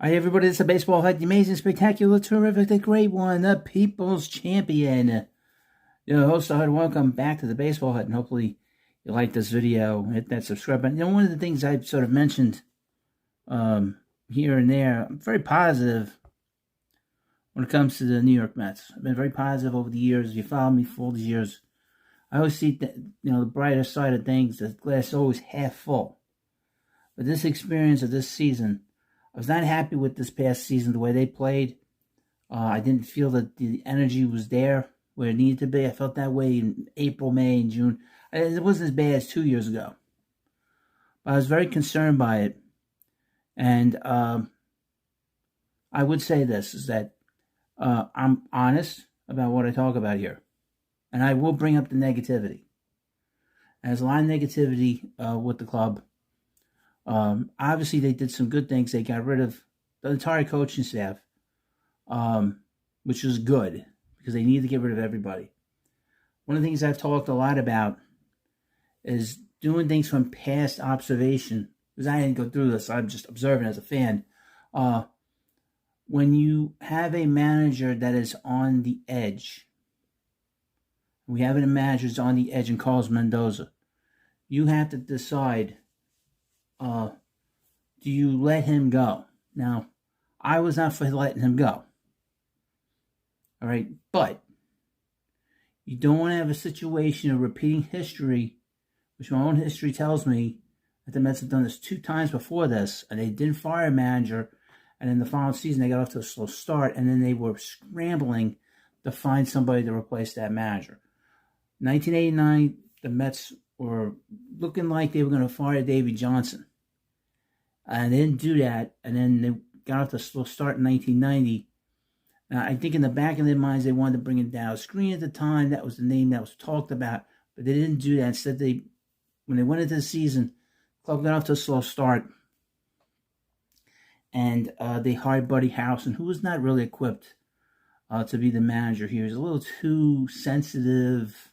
Hi, everybody. It's the Baseball Hut, the amazing, spectacular, terrific, the great one, the People's Champion. Your host, Hut. Welcome back to the Baseball Hut, and hopefully you like this video. Hit that subscribe button. One of the things I've sort of mentioned here and there, I'm very positive when it comes to the New York Mets. I've been very positive over the years. If you follow me for all these years, I always see that, the brighter side of things. The glass is always half full. But this experience of this season, I was not happy with this past season, the way they played. I didn't feel that the energy was there where it needed to be. I felt that way in April, May, and June. It wasn't as bad as 2 years ago. But I was very concerned by it. And I would say this, is that I'm honest about what I talk about here. And I will bring up the negativity. There's a lot of negativity with the club. Obviously, they did some good things. They got rid of the entire coaching staff, which was good because they needed to get rid of everybody. One of the things I've talked a lot about is doing things from past observation, because I didn't go through this. I'm just observing as a fan. When you have a manager that is on the edge, we have a manager that's on the edge in Carlos Mendoza, you have to decide, do you let him go? Now, I was not for letting him go. All right, but you don't want to have a situation of repeating history, which my own history tells me that the Mets have done this 2 times before this, and they didn't fire a manager, and in the final season they got off to a slow start, and then they were scrambling to find somebody to replace that manager. 1989, the Mets were looking like they were going to fire Davey Johnson. And they didn't do that, and then they got off to a slow start in 1990. I think in the back of their minds, they wanted to bring in Dallas Green at the time. That was the name that was talked about, but they didn't do that. Instead, when they went into the season, the club got off to a slow start, and they hired Buddy Howson, who was not really equipped to be the manager here. He was a little too sensitive.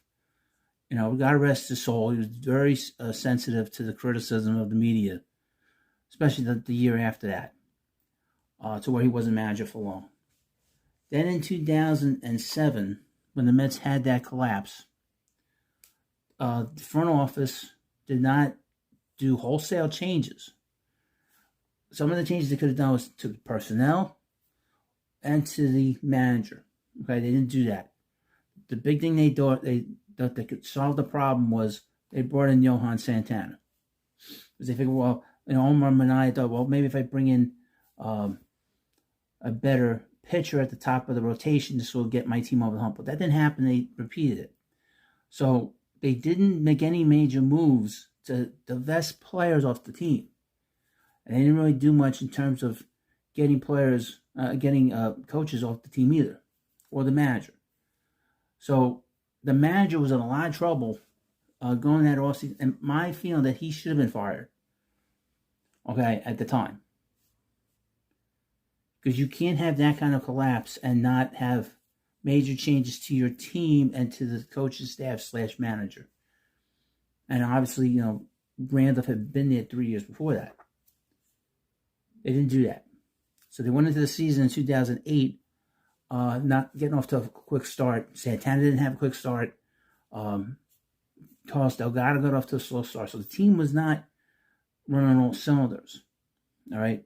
God rest his soul. He was very sensitive to the criticism of the media, especially the year after that, to where he wasn't manager for long. Then in 2007, when the Mets had that collapse, the front office did not do wholesale changes. Some of the changes they could have done was to the personnel and to the manager. Okay, they didn't do that. The big thing they thought they could solve the problem was they brought in Johan Santana. Because they figured, well, Omar Minaya thought, well, maybe if I bring in a better pitcher at the top of the rotation, this will get my team over the hump. But that didn't happen. They repeated it. So they didn't make any major moves to divest players off the team. And they didn't really do much in terms of getting coaches off the team either, or the manager. So the manager was in a lot of trouble going that offseason. And my feeling that he should have been fired. Okay, at the time. Because you can't have that kind of collapse and not have major changes to your team and to the coaching staff / manager. And obviously, Randolph had been there 3 years before that. They didn't do that. So they went into the season in 2008, not getting off to a quick start. Santana didn't have a quick start. Carlos Delgado got off to a slow start. So the team was not running on all cylinders. All right.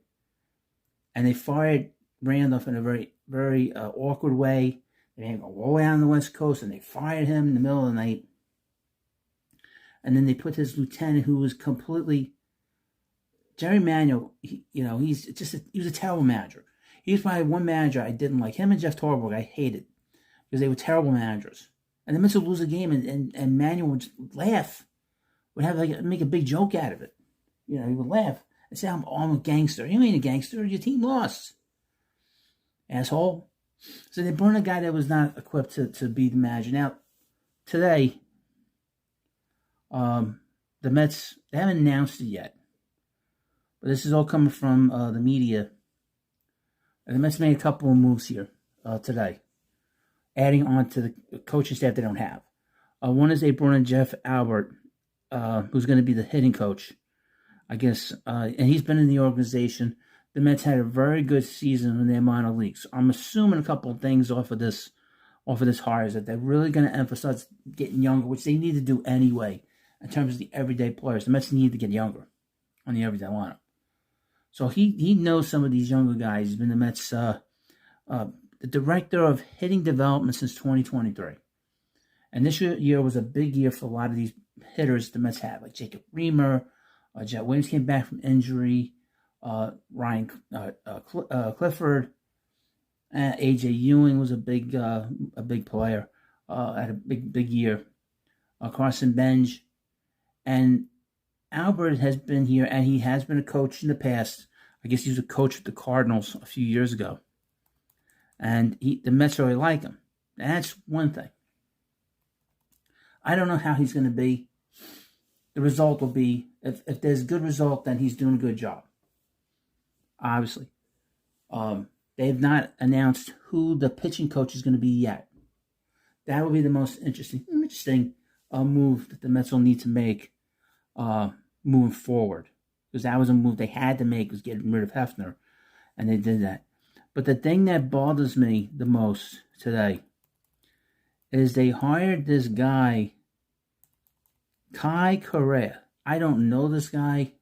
And they fired Randolph in a very, very awkward way. They had him go all the way out on the West Coast, and they fired him in the middle of the night. And then they put his lieutenant, who was completely Jerry Manuel. He was a terrible manager. He was probably one manager I didn't like. Him and Jeff Torborg I hated because they were terrible managers. And the Mets would lose a game, and Manuel would laugh, would make a big joke out of it. He would laugh and say, I'm a gangster. You ain't a gangster. Your team lost, asshole. So they brought a guy that was not equipped to be the manager. Now, today, the Mets, they haven't announced it yet. But this is all coming from the media. And the Mets made a couple of moves here today, adding on to the coaching staff they don't have. One is they brought in Jeff Albert, who's going to be the hitting coach, I guess. And he's been in the organization. the Mets had a very good season in their minor leagues. So I'm assuming a couple of things off of this hire is that they're really going to emphasize getting younger, which they need to do anyway in terms of the everyday players. The Mets need to get younger on the everyday lineup. So he knows some of these younger guys. He's been the Mets the director of hitting development since 2023. And this year was a big year for a lot of these hitters the Mets had, like Jacob Reamer, Jet Williams came back from injury, Ryan Clifford, A.J. Ewing was a big player, had a big year. Carson Bench, and Albert has been here, and he has been a coach in the past. I guess he was a coach with the Cardinals a few years ago, and the Mets really like him. And that's one thing. I don't know how he's going to be. The result will be, if there's a good result, then he's doing a good job. Obviously. They have not announced who the pitching coach is going to be yet. That will be the most interesting move that the Mets will need to make moving forward. Because that was a move they had to make, was getting rid of Hefner. And they did that. But the thing that bothers me the most today is they hired this guy, Kai Correa. I don't know this guy.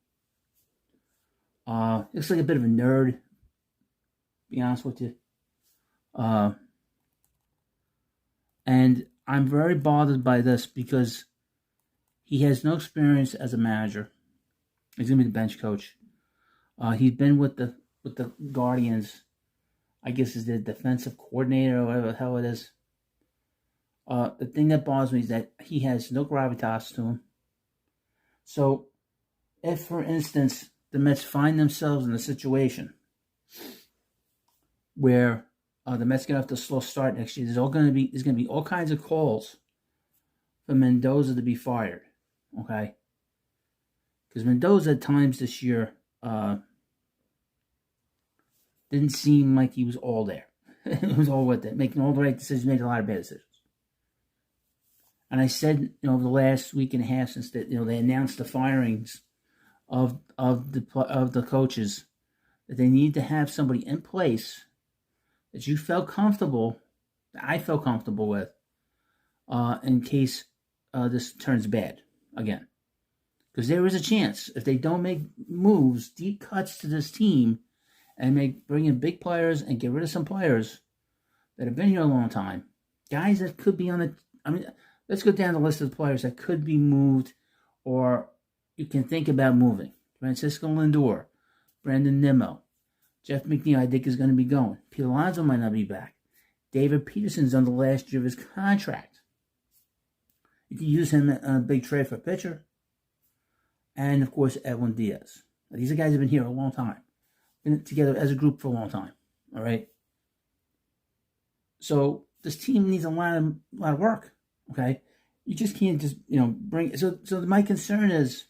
Looks like a bit of a nerd, to be honest with you. And I'm very bothered by this because he has no experience as a manager. He's going to be the bench coach. He's been with the Guardians. I guess is the defensive coordinator or whatever the hell it is. The thing that bothers me is that he has no gravitas to him. So, if, for instance, the Mets find themselves in a situation where the Mets get off to a slow start next year, there's going to be all kinds of calls for Mendoza to be fired. Okay? Because Mendoza at times this year didn't seem like he was all there. It was all with it, making all the right decisions, making a lot of bad decisions. And I said, over the last week and a half since they announced the firings of the coaches, that they need to have somebody in place that you felt comfortable, that I felt comfortable with, in case this turns bad again. Because there is a chance, if they don't make moves, deep cuts to this team, and bring in big players and get rid of some players that have been here a long time, guys that could be let's go down the list of the players that could be moved or you can think about moving. Francisco Lindor, Brandon Nimmo, Jeff McNeil, I think, is going to be going. Pete Alonso might not be back. David Peterson's on the last year of his contract. You can use him on a big trade for a pitcher. And, of course, Edwin Diaz. Now, these are guys who have been here a long time. Been together as a group for a long time. All right? So, this team needs a lot of work. Okay? You just can't just, bring... So my concern is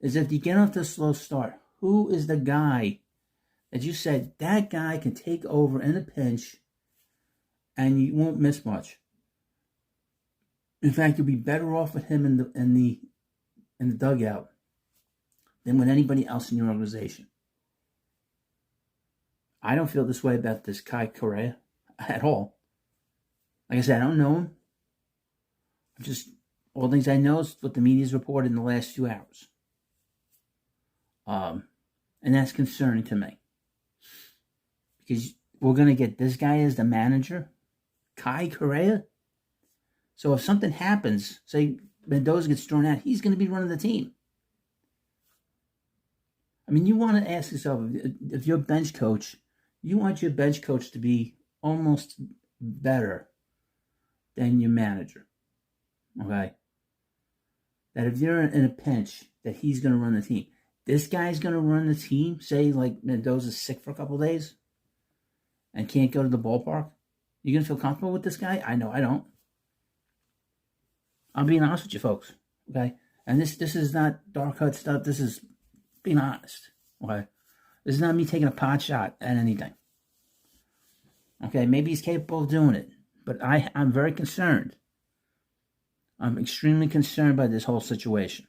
if you get off to a slow start, who is the guy that you said, that guy can take over in a pinch and you won't miss much? In fact, you'll be better off with him in the dugout than with anybody else in your organization. I don't feel this way about this Kai Correa at all. Like I said, I don't know him. All things I know is what the media's reported in the last few hours. And that's concerning to me. Because we're going to get this guy as the manager, Kai Correa. So if something happens, say Mendoza gets thrown out, he's going to be running the team. I mean, you want to ask yourself, if you're a bench coach, you want your bench coach to be almost better than your manager. Okay? That if you're in a pinch, that he's going to run the team. This guy's going to run the team, say like Mendoza's sick for a couple days and can't go to the ballpark. You going to feel comfortable with this guy? I know I don't. I'm being honest with you folks, okay? And this is not dark hut stuff. This is being honest, okay? This is not me taking a pot shot at anything. Okay, maybe he's capable of doing it, but I'm very concerned. I'm extremely concerned by this whole situation.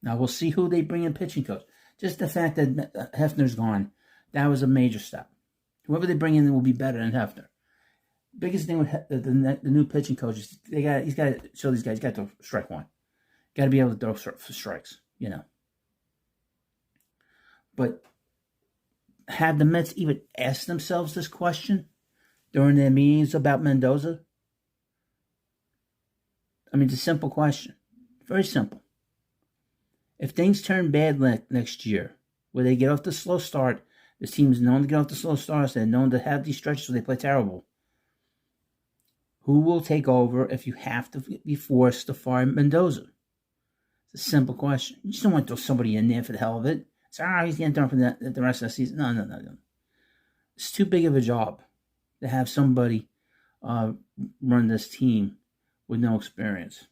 Now, we'll see who they bring in pitching coach. Just the fact that Hefner's gone, that was a major step. Whoever they bring in will be better than Hefner. Biggest thing with the new pitching coaches, he's got to show these guys, he's got to strike one. Got to be able to throw for strikes, But have the Mets even asked themselves this question during their meetings about Mendoza? I mean, it's a simple question. Very simple. If things turn bad next year, where they get off the slow start, this team's known to get off the slow starts, they're known to have these stretches where they play terrible. Who will take over if you have to be forced to fire Mendoza? It's a simple question. You just don't want to throw somebody in there for the hell of it. Say, he's getting done for the rest of the season. No. It's too big of a job to have somebody run this team with no experience.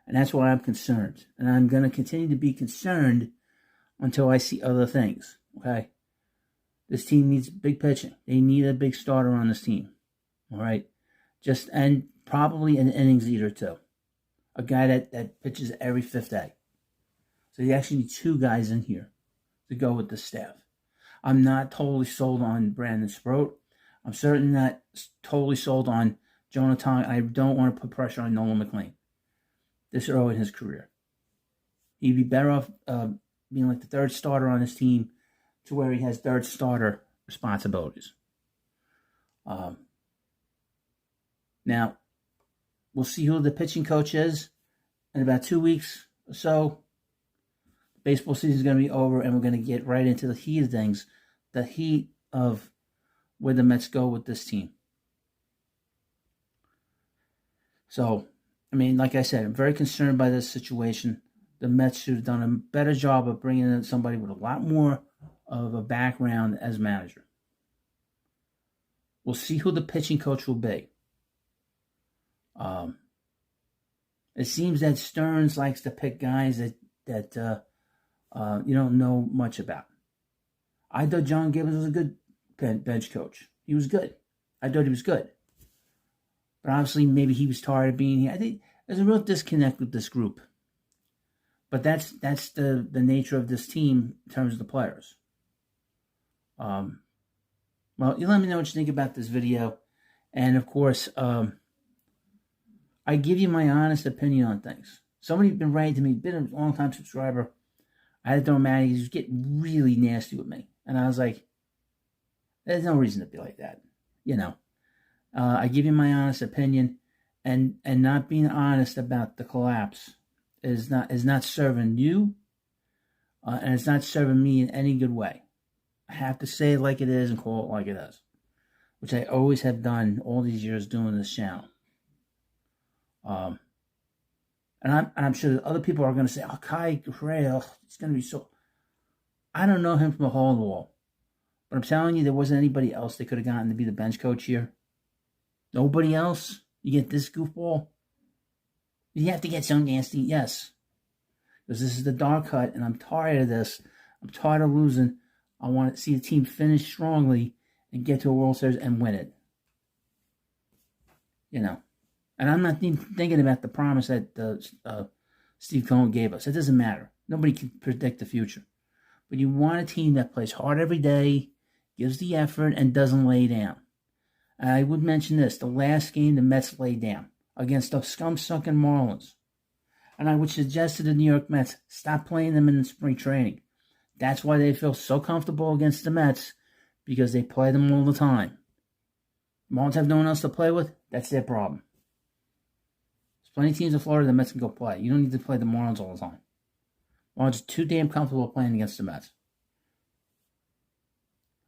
And that's why I'm concerned. And I'm going to continue to be concerned until I see other things. Okay? This team needs big pitching. They need a big starter on this team. All right? And probably an innings eater too. A guy that pitches every fifth day. So you actually need two guys in here to go with the staff. I'm not totally sold on Brandon Sproat. I'm certainly not totally sold on Jonathan. I don't want to put pressure on Nolan McLean this early in his career. He'd be better off being like the third starter on his team to where he has third starter responsibilities. Now, we'll see who the pitching coach is in about 2 weeks or so. Baseball season is going to be over, and we're going to get right into the heat of things, the heat of where the Mets go with this team. So, I mean, like I said, I'm very concerned by this situation. The Mets should have done a better job of bringing in somebody with a lot more of a background as manager. We'll see who the pitching coach will be. It seems that Stearns likes to pick guys that you don't know much about. I thought John Gibbons was a good bench coach. He was good. I thought he was good. But obviously, maybe he was tired of being here. I think there's a real disconnect with this group. But that's the nature of this team in terms of the players. Well, you let me know what you think about this video. And, of course, I give you my honest opinion on things. Somebody's been writing to me, been a long-time subscriber. I had to throw him out. He was getting really nasty with me. And I was like, there's no reason to be like that. I give you my honest opinion. And not being honest about the collapse is not serving you. And it's not serving me in any good way. I have to say it like it is and call it like it is. Which I always have done all these years doing this channel. And I'm sure that other people are going to say, oh, Kai Gray, it's going to be so... I don't know him from a hole in the wall. But I'm telling you, there wasn't anybody else that could have gotten to be the bench coach here. Nobody else? You get this goofball? You have to get so nasty? Yes. Because this is the dark cut, and I'm tired of this. I'm tired of losing. I want to see the team finish strongly and get to a World Series and win it. And I'm not even thinking about the promise that Steve Cohen gave us. It doesn't matter. Nobody can predict the future. But you want a team that plays hard every day, gives the effort, and doesn't lay down. And I would mention this. The last game, the Mets laid down against the scum-sucking Marlins. And I would suggest to the New York Mets, stop playing them in the spring training. That's why they feel so comfortable against the Mets, because they play them all the time. Marlins have no one else to play with. That's their problem. There's plenty of teams in Florida the Mets can go play. You don't need to play the Marlins all the time. Marlins are too damn comfortable playing against the Mets.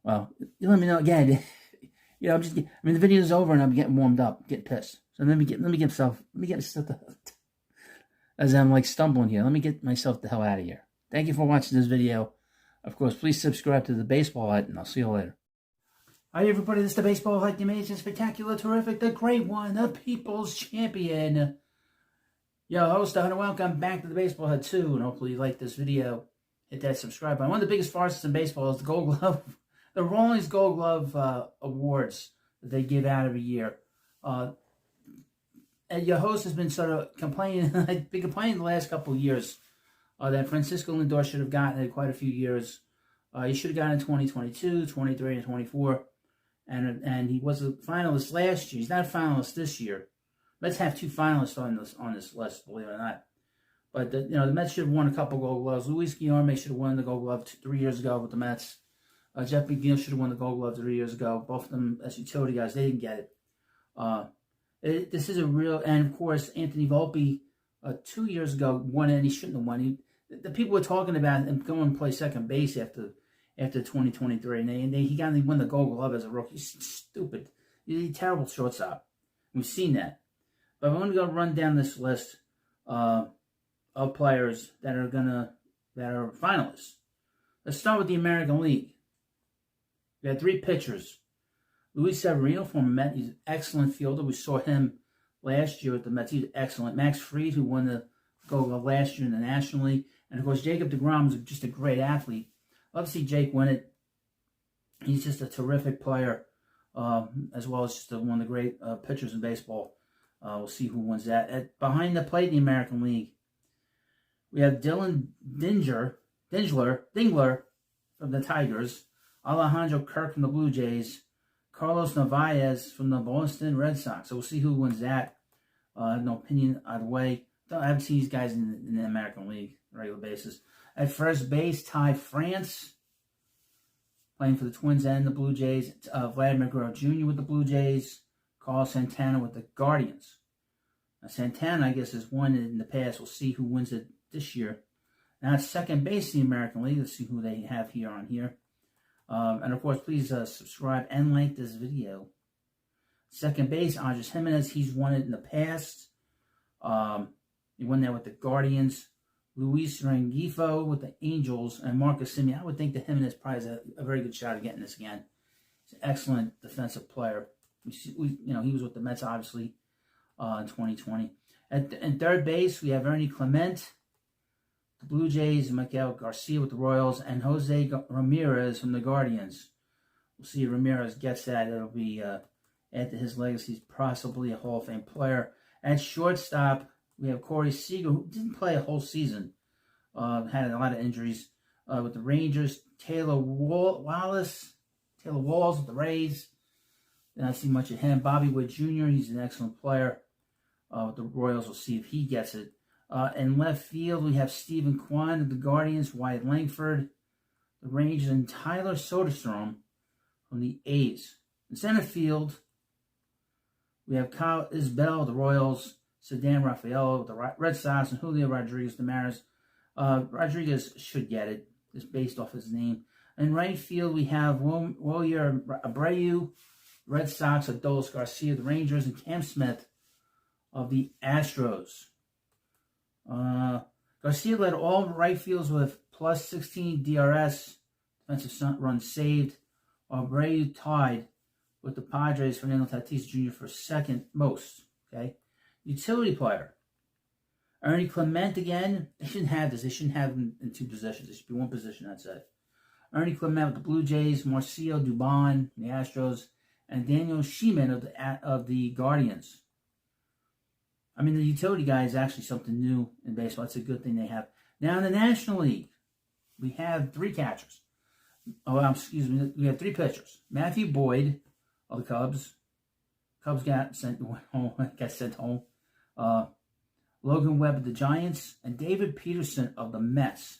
Well, you let me know again. The video's over and I'm getting warmed up, getting pissed. So let me get myself as I'm like stumbling here. Let me get myself the hell out of here. Thank you for watching this video. Of course, please subscribe to the Baseball Hut, and I'll see you later. Hi, everybody. This is the Baseball Hut, the amazing, spectacular, terrific, the great one, the People's Champion. Yo, host, and welcome back to the Baseball Hut 2, and hopefully you like this video. Hit that subscribe button. One of the biggest farces in baseball is the Gold Glove, the Rawlings Gold Glove awards that they give out every year. And your host has been sort of complaining, I've been complaining the last couple of years that Francisco Lindor should have gotten in quite a few years. He should have gotten in 2022, 23, and 24. And he was a finalist last year. He's not a finalist this year. Mets have 2 finalists on this list, believe it or not. But the Mets should have won a couple Gold Gloves. Luis Guillorme should have won the Gold Glove 3 years ago with the Mets. Jeff McNeil should have won the Gold Glove 3 years ago. Both of them as utility guys, they didn't get it. This is a real, and of course Anthony Volpe 2 years ago won it, and he shouldn't have won. The people were talking about him going to play second base after 2023, and he won the Gold Glove as a rookie. He's stupid. He's a terrible shortstop. We've seen that. But I'm going to go run down this list of players that are finalists. Let's start with the American League. We had 3 pitchers. Luis Severino, former Met, he's an excellent fielder. We saw him last year with the Mets. He's excellent. Max Fried, who won the Gold Glove last year in the National League. And, of course, Jacob deGrom is just a great athlete. Love to see Jake win it. He's just a terrific player, as well as just one of the great pitchers in baseball. We'll see who wins that. Behind the plate in the American League, we have Dylan Dingler from the Tigers, Alejandro Kirk from the Blue Jays, Carlos Narvaez from the Boston Red Sox. So we'll see who wins that. I have no opinion either way. I haven't seen these guys in the American League on a regular basis. At first base, Ty France, playing for the Twins and the Blue Jays. Vladimir Guerrero Jr. with the Blue Jays. Carlos Santana with the Guardians. Now, Santana, I guess, has won it in the past. We'll see who wins it this year. Now, at second base in the American League. Let's see who they have here on here. And, of course, please subscribe and like this video. Second base, Andres Jimenez. He's won it in the past. He won that with the Guardians. Luis Rengifo with the Angels. And Marcus Semien. I would think that Jimenez probably has a very good shot of getting this again. He's an excellent defensive player. He was with the Mets, obviously, in 2020. In third base, we have Ernie Clement, the Blue Jays, Miguel Garcia with the Royals, and Jose Ramirez from the Guardians. We'll see if Ramirez gets that. It'll be add to his legacy. He's possibly a Hall of Fame player. At shortstop, we have Corey Seager, who didn't play a whole season. Had a lot of injuries with the Rangers. Taylor Walls with the Rays. Did not see much of him. Bobby Witt Jr., he's an excellent player with the Royals. We'll see if he gets it. In left field, we have Stephen Kwan of the Guardians, Wyatt Langford, the Rangers, and Tyler Soderstrom from the A's. In center field, we have Kyle Isbell of the Royals, Ceddanne Rafael of the Red Sox, and Julio Rodriguez of the Mariners. Rodriguez should get it, just based off his name. In right field, we have Wilyer Abreu, Red Sox, Adolis Garcia of the Rangers, and Cam Smith of the Astros. Garcia led all right fields with plus 16 DRS, defensive runs saved, while Abreu tied with the Padres' Fernando Tatis Jr. for second most. Okay, utility player. Ernie Clement again. They shouldn't have this. They shouldn't have him in 2 positions. It should be 1 position, that's it. Ernie Clement with the Blue Jays, Marcio Dubon, the Astros, and Daniel Sheeman of the Guardians. I mean, the utility guy is actually something new in baseball. It's a good thing they have. Now, in the National League, we have 3 catchers. We have 3 pitchers. Matthew Boyd of the Cubs. Cubs got sent home. Logan Webb of the Giants. And David Peterson of the Mets.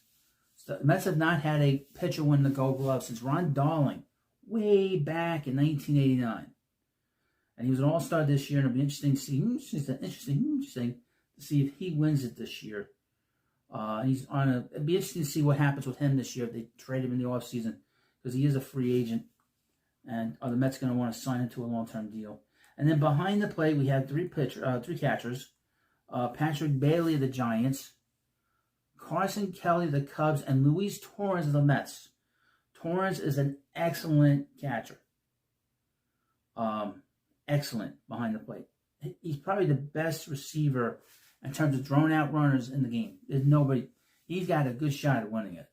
So the Mets have not had a pitcher win the Gold Glove since Ron Darling way back in 1989. And he was an all-star this year, and it'll be interesting to see. Interesting to see if he wins it this year. It'd be interesting to see what happens with him this year if they trade him in the offseason, because he is a free agent, and are the Mets going to want to sign him to a long-term deal? And then behind the plate, we have 3 catchers: Patrick Bailey of the Giants, Carson Kelly of the Cubs, and Luis Torrens of the Mets. Torrens is an excellent catcher. Excellent behind the plate. He's probably the best receiver in terms of thrown out runners in the game. There's nobody. He's got a good shot at winning it.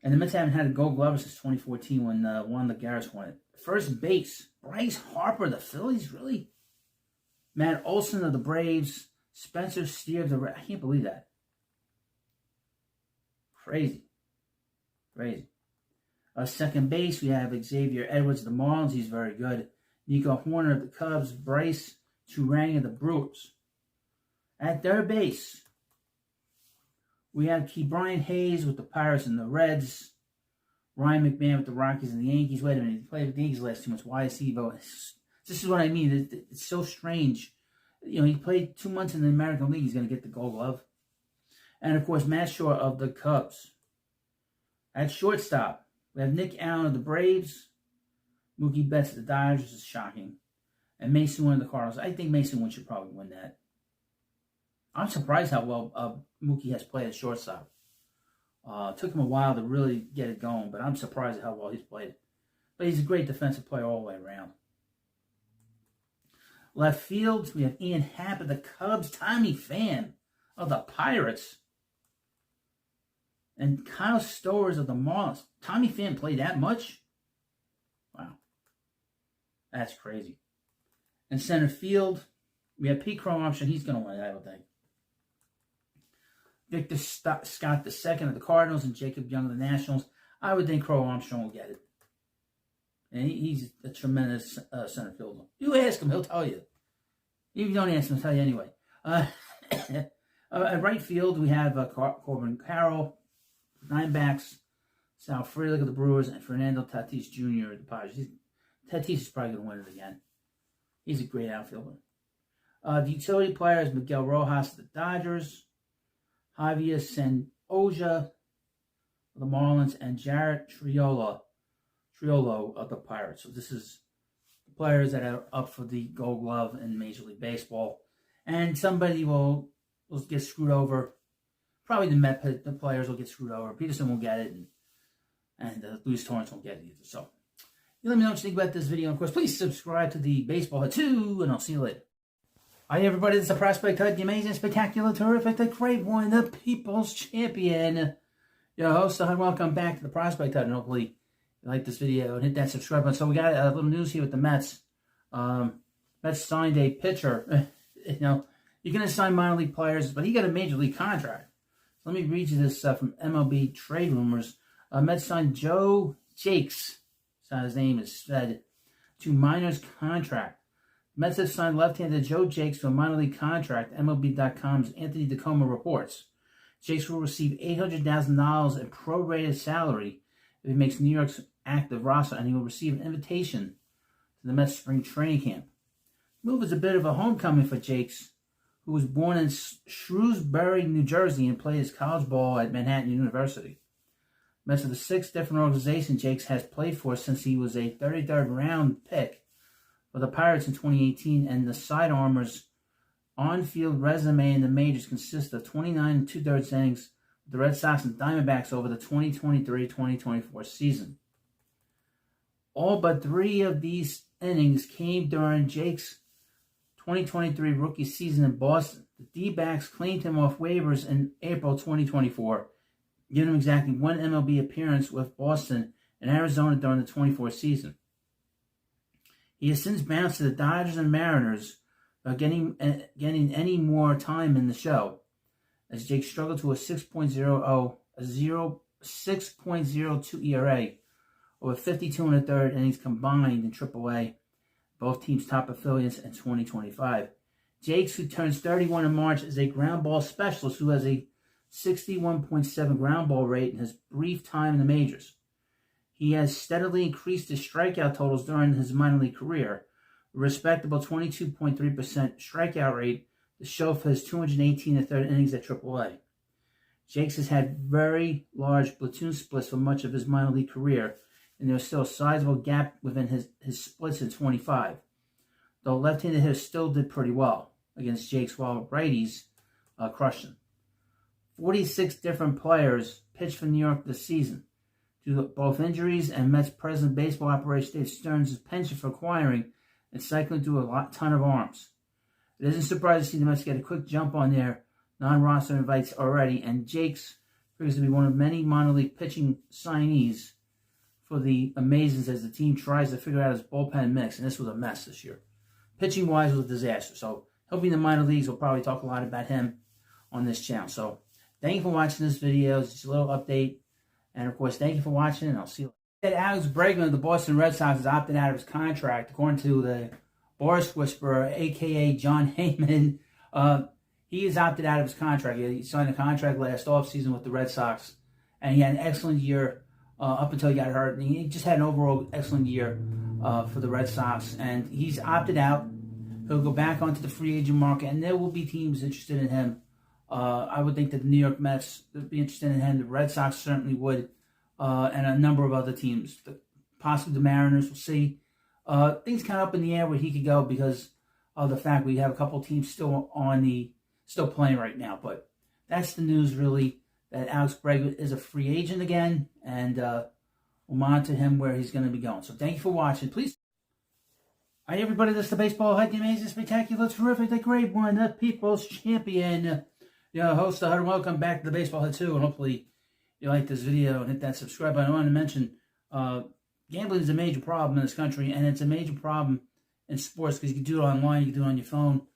And the Mets haven't had a Gold Glove since 2014 when Juan Lagares won it. First base, Bryce Harper of the Phillies, really? Matt Olson of the Braves, Spencer Steer of the Reds. I can't believe that. Crazy. Crazy. Second base, we have Xavier Edwards of the Marlins. He's very good. Nico Horner of the Cubs. Bryce Turang of the Brewers. At third base, we have Brian Hayes with the Pirates and the Reds. Ryan McMahon with the Rockies and the Yankees. Wait a minute, he played with the Yankees last 2 months. Why is he voting? This is what I mean. It's so strange. You know, he played 2 months in the American League. He's going to get the Gold Glove. And, of course, Matt Shore of the Cubs. At shortstop, we have Nick Allen of the Braves. Mookie Betts of the Dodgers, which is shocking. And Mason Wynn of the Cardinals. I think Mason Wynn should probably win that. I'm surprised how well Mookie has played at shortstop. It took him a while to really get it going, but I'm surprised at how well he's played. But he's a great defensive player all the way around. Left field, we have Ian Happ of the Cubs. Tommy Pham of the Pirates. And Kyle Stowers of the Marlins. Tommy Pham played that much? Wow. That's crazy. In center field, we have Pete Crow Armstrong. He's going to win it, I don't think. Victor Scott II of the Cardinals and Jacob Young of the Nationals. I would think Crow Armstrong will get it. And he's a tremendous center fielder. You ask him, he'll tell you. If you don't ask him, he'll tell you anyway. At right field, we have Corbin Carroll, Diamondbacks, Sal Frelick of the Brewers, and Fernando Tatis Jr. of the Padres. Tatis is probably going to win it again. He's a great outfielder. The utility player is Miguel Rojas of the Dodgers, Javier Sandoja of the Marlins, and Jarrett Triolo of the Pirates. So this is the players that are up for the Gold Glove in Major League Baseball. And somebody will get screwed over. Probably the players will get screwed over. Peterson will get it, and Luis Torrance won't get it either. So you let me know what you think about this video. And of course, please subscribe to the Baseball Hut 2, and I'll see you later. Hi, everybody. This is the Prospect Hut, the amazing, spectacular, terrific, the great one, the People's Champion. Your host, and welcome back to the Prospect Hut, and hopefully you like this video and hit that subscribe button. So we got a little news here with the Mets. Mets signed a pitcher. You know, you can assign minor league players, but he got a major league contract. So let me read you this from MLB Trade Rumors. Mets signed Joe Jakes, that's how his name is said, to minors contract. Mets have signed left-handed Joe Jakes to a minor league contract, MLB.com's Anthony DeComa reports. Jakes will receive $800,000 in prorated salary if he makes New York's active roster, and he will receive an invitation to the Mets spring training camp. The move is a bit of a homecoming for Jakes, who was born in Shrewsbury, New Jersey, and played his college ball at Manhattan University. Mets are the 6th different organization Jakes has played for since he was a 33rd round pick for the Pirates in 2018, and the Sidearmors' on-field resume in the majors consists of 29 2/3 innings with the Red Sox and Diamondbacks over the 2023-2024 season. All but 3 of these innings came during Jakes' 2023 rookie season in Boston. The D-backs claimed him off waivers in April 2024, giving him exactly 1 MLB appearance with Boston and Arizona during the 24 season. He has since bounced to the Dodgers and Mariners without getting any more time in the show, as Jake struggled to a 6.02 ERA over 52 1/3 innings combined in AAA, both teams' top affiliates in 2025. Jakes, who turns 31 in March, is a ground ball specialist who has a 61.7 ground ball rate in his brief time in the majors. He has steadily increased his strikeout totals during his minor league career, a respectable 22.3% strikeout rate to show for his 218 1/3 innings at AAA. Jakes has had very large platoon splits for much of his minor league career, and there was still a sizable gap within his splits in 25, though left-handed hitters still did pretty well against Jakes, while righties crushed him. 46 different players pitched for New York this season. Due to both injuries and Mets president of baseball operations Dave Stearns' penchant for acquiring and cycling through a ton of arms. It isn't surprising to see the Mets get a quick jump on their non-roster invites already, and Jakes figures to be one of many minor league pitching signees for the Amazons as the team tries to figure out his bullpen mix, and this was a mess this year. Pitching-wise, it was a disaster, so he'll be in the minor leagues. We'll probably talk a lot about him on this channel. So Thank you for watching this video. It's just a little update. And, of course, thank you for watching, and I'll see you later. Alex Bregman of the Boston Red Sox has opted out of his contract, according to the Boris Whisperer, a.k.a. John Heyman. He has opted out of his contract. He signed a contract last offseason with the Red Sox, and he had an excellent year up until he got hurt. And he just had an overall excellent year for the Red Sox, and he's opted out. He'll go back onto the free agent market, and there will be teams interested in him. I would think that the New York Mets would be interested in him. The Red Sox certainly would, and a number of other teams. Possibly the Mariners. We'll see. Things kind of up in the air where he could go because of the fact we have a couple teams still playing right now. But that's the news, really, that Alex Bregman is a free agent again, and we'll monitor him where he's going to be going. So thank you for watching. Please. Hi, everybody. This is the Baseball Head, the amazing, spectacular, terrific, the great one, the people's champion. Host the HUD, and welcome back to the Baseball Head 2. And hopefully you like this video and hit that subscribe button. I want to mention gambling is a major problem in this country, and it's a major problem in sports because you can do it online, you can do it on your phone,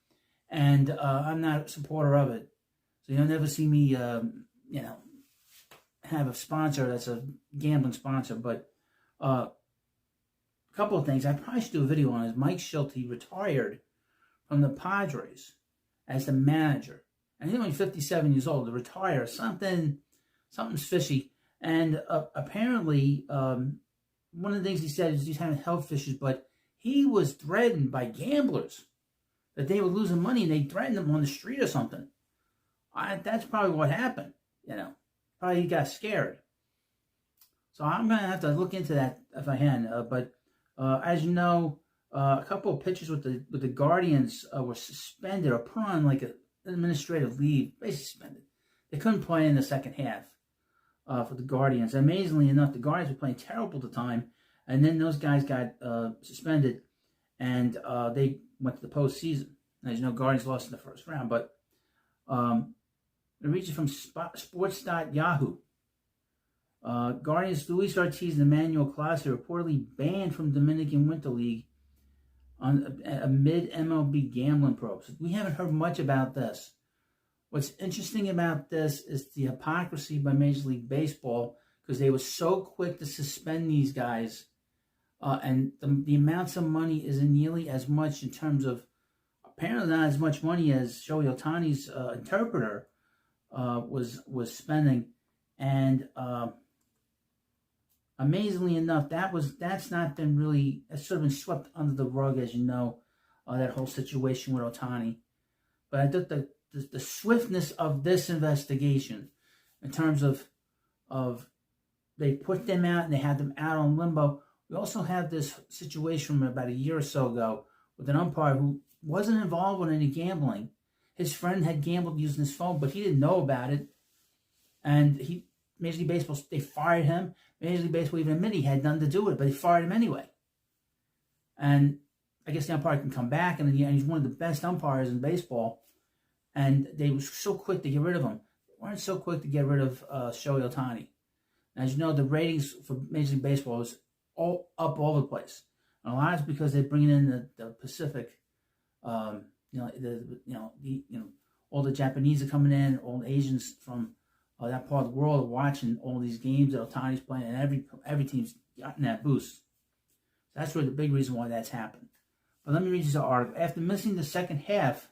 and I'm not a supporter of it. So you'll never see me, have a sponsor that's a gambling sponsor. But a couple of things I probably should do a video on is Mike Schulte retired from the Padres as the manager. And he's only 57 years old. To retire, something's fishy. And apparently, one of the things he said is he's having health issues, but he was threatened by gamblers that they were losing money, and they threatened him on the street or something. That's probably what happened. Probably he got scared. So I'm going to have to look into that if I can. But as you know, a couple of pitchers with the Guardians were suspended or put on like an administrative leave, basically suspended. They couldn't play in the second half for the Guardians. Amazingly enough, the Guardians were playing terrible at the time, and then those guys got suspended, and they went to the postseason. As you know, Guardians lost in the first round, but the region from Sports.Yahoo. Guardians Luis Ortiz and Emmanuel Clase reportedly banned from Dominican Winter League on a mid-MLB gambling probe. So we haven't heard much about this. What's interesting about this is the hypocrisy by Major League Baseball, because they were so quick to suspend these guys, and the amounts of money isn't nearly as much in terms of, apparently not as much money as Shohei Ohtani's interpreter was spending, and amazingly enough, that's not been really, that's sort of been swept under the rug, as you know, that whole situation with Ohtani. But I thought the swiftness of this investigation, in terms of they put them out and they had them out on limbo. We also have this situation from about a year or so ago with an umpire who wasn't involved with any gambling. His friend had gambled using his phone, but he didn't know about it, and Major League Baseball, they fired him. Major League Baseball even admitted he had nothing to do with it, but they fired him anyway. And I guess the umpire can come back, and he's one of the best umpires in baseball. And they were so quick to get rid of him. They weren't so quick to get rid of Shohei Ohtani. As you know, the ratings for Major League Baseball is all over the place. And a lot is because they're bringing in the Pacific. All the Japanese are coming in, all the Asians from that part of the world are watching all these games that Ohtani's playing, and every team's gotten that boost. So that's really the big reason why that's happened. But let me read you the article. After missing the second half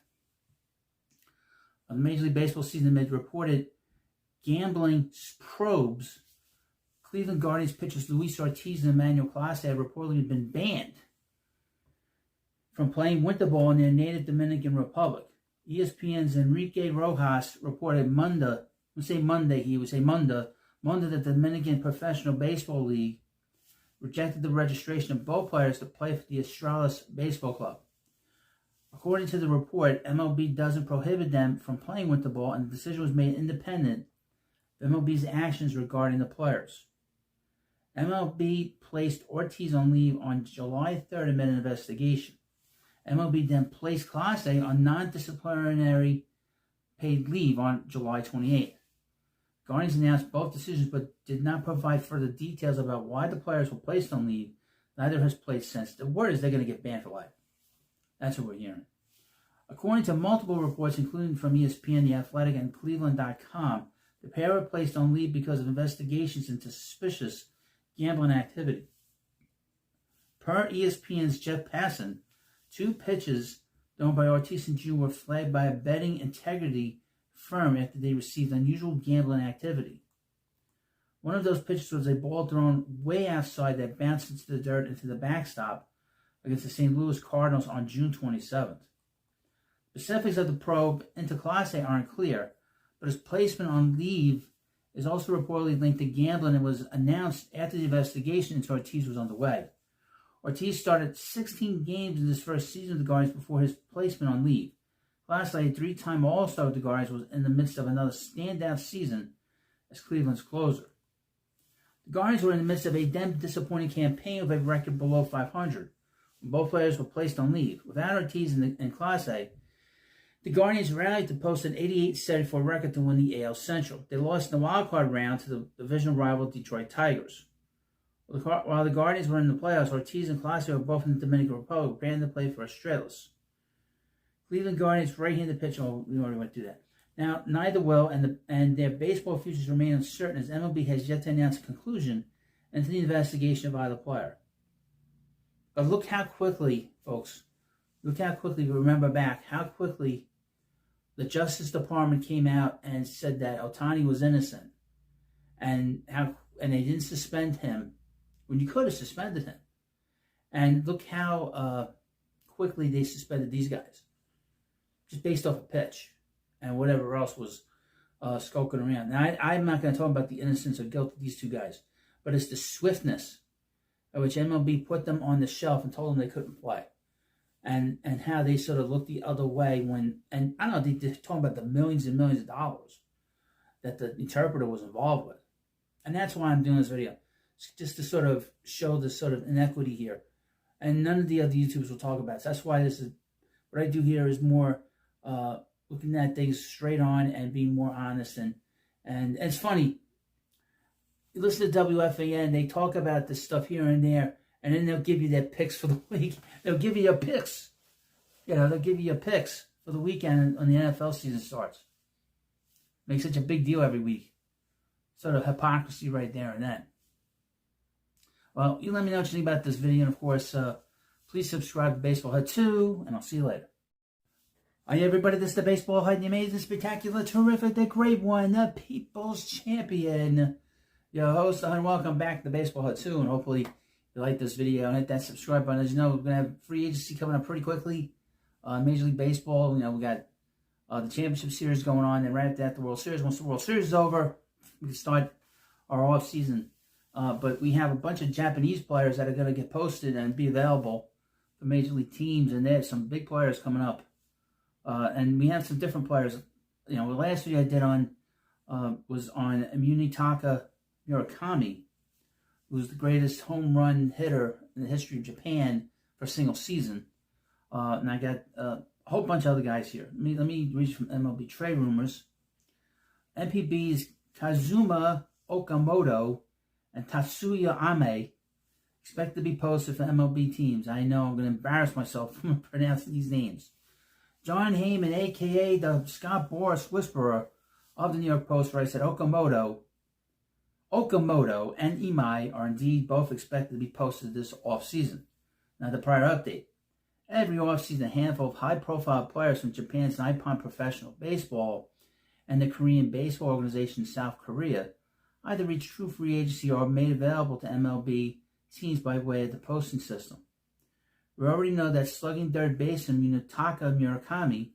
of the Major League Baseball season amid reported gambling probes, Cleveland Guardians pitchers Luis Ortiz and Emmanuel Clase have reportedly been banned from playing winter ball in their native Dominican Republic. ESPN's Enrique Rojas reported Monday that the Dominican Professional Baseball League rejected the registration of both players to play for the Astralis Baseball Club. According to the report, MLB doesn't prohibit them from playing winter ball, and the decision was made independent of MLB's actions regarding the players. MLB placed Ortiz on leave on July 3rd amid an investigation. MLB then placed Clase on non-disciplinary paid leave on July 28th. Guardians announced both decisions but did not provide further details about why the players were placed on leave. Neither has played since. The word is they're going to get banned for life. That's what we're hearing. According to multiple reports, including from ESPN, The Athletic, and Cleveland.com, The pair were placed on leave because of investigations into suspicious gambling activity. Per ESPN's Jeff Passan, 2 pitches thrown by Ortiz and Jr. were flagged by a betting integrity firm after they received unusual gambling activity. One of those pitches was a ball thrown way outside that bounced into the dirt into the backstop against the St. Louis Cardinals on June 27th. Specifics of the probe into Clase aren't clear, but his placement on leave is also reportedly linked to gambling and was announced after the investigation into Ortiz was underway. Ortiz started 16 games in his first season with the Guardians before his placement on leave. Clase, a 3-time All-Star with the Guardians, was in the midst of another standout season as Cleveland's closer. The Guardians were in the midst of a disappointing campaign with a record below 500 when both players were placed on leave. Without Ortiz and Clase, the Guardians rallied to post an 88-74 record to win the AL Central. They lost in the wildcard round to the division rival Detroit Tigers. While the Guardians were in the playoffs, Ortiz and Clase were both in the Dominican Republic, banned to play for Australis. Cleveland Guardians right-handed pitcher. Oh, we already went through that. Now, neither will, and their baseball futures remain uncertain as MLB has yet to announce a conclusion into the investigation of either player. But look how quickly, folks, remember back how quickly the Justice Department came out and said that Ohtani was innocent, and they didn't suspend him when you could have suspended him. And look how quickly they suspended these guys, just based off a pitch and whatever else was skulking around. Now, I'm not going to talk about the innocence or guilt of these 2 guys, but it's the swiftness at which MLB put them on the shelf and told them they couldn't play. And how they sort of looked the other way when, and I don't know, they're talking about the millions and millions of dollars that the interpreter was involved with. And that's why I'm doing this video, just to sort of show the sort of inequity here. And none of the other YouTubers will talk about it. So that's why this is, what I do here is more looking at things straight on and being more honest. And it's funny, you listen to WFAN, they talk about this stuff here and there, and then they'll give you their picks for the week. They'll give you your picks. They'll give you your picks for the weekend when the NFL season starts. Make such a big deal every week. Sort of hypocrisy right there and then. Well, you let me know what you think about this video. And, of course, please subscribe to Baseball Hut 2, and I'll see you later. Hi, everybody. This is the Baseball Hut, the amazing, spectacular, terrific, the great one, the People's Champion. Your host, and welcome back to Baseball Hut 2, and hopefully you like this video and hit that subscribe button. As you know, we're going to have free agency coming up pretty quickly. Major League Baseball, we got the championship series going on, and right after that, the World Series. Once the World Series is over, we can start our off season. But we have a bunch of Japanese players that are going to get posted and be available for Major League teams, and there's some big players coming up. And we have some different players. The last video I did on was on Munetaka Murakami, who's the greatest home run hitter in the history of Japan for a single season. And I got a whole bunch of other guys here. Let me read from MLB trade rumors. MPB's Kazuma Okamoto and Tatsuya Ame expect to be posted for MLB teams. I know I'm going to embarrass myself from pronouncing these names. John Heyman, a.k.a. the Scott Boras Whisperer of the New York Post, writes that Okamoto and Imai are indeed both expected to be posted this offseason. Now, the prior update. Every offseason, a handful of high-profile players from Japan's Nippon Professional Baseball and the Korean Baseball Organization in South Korea either reach true free agency or are made available to MLB teams by way of the posting system. We already know that slugging third baseman Munetaka Murakami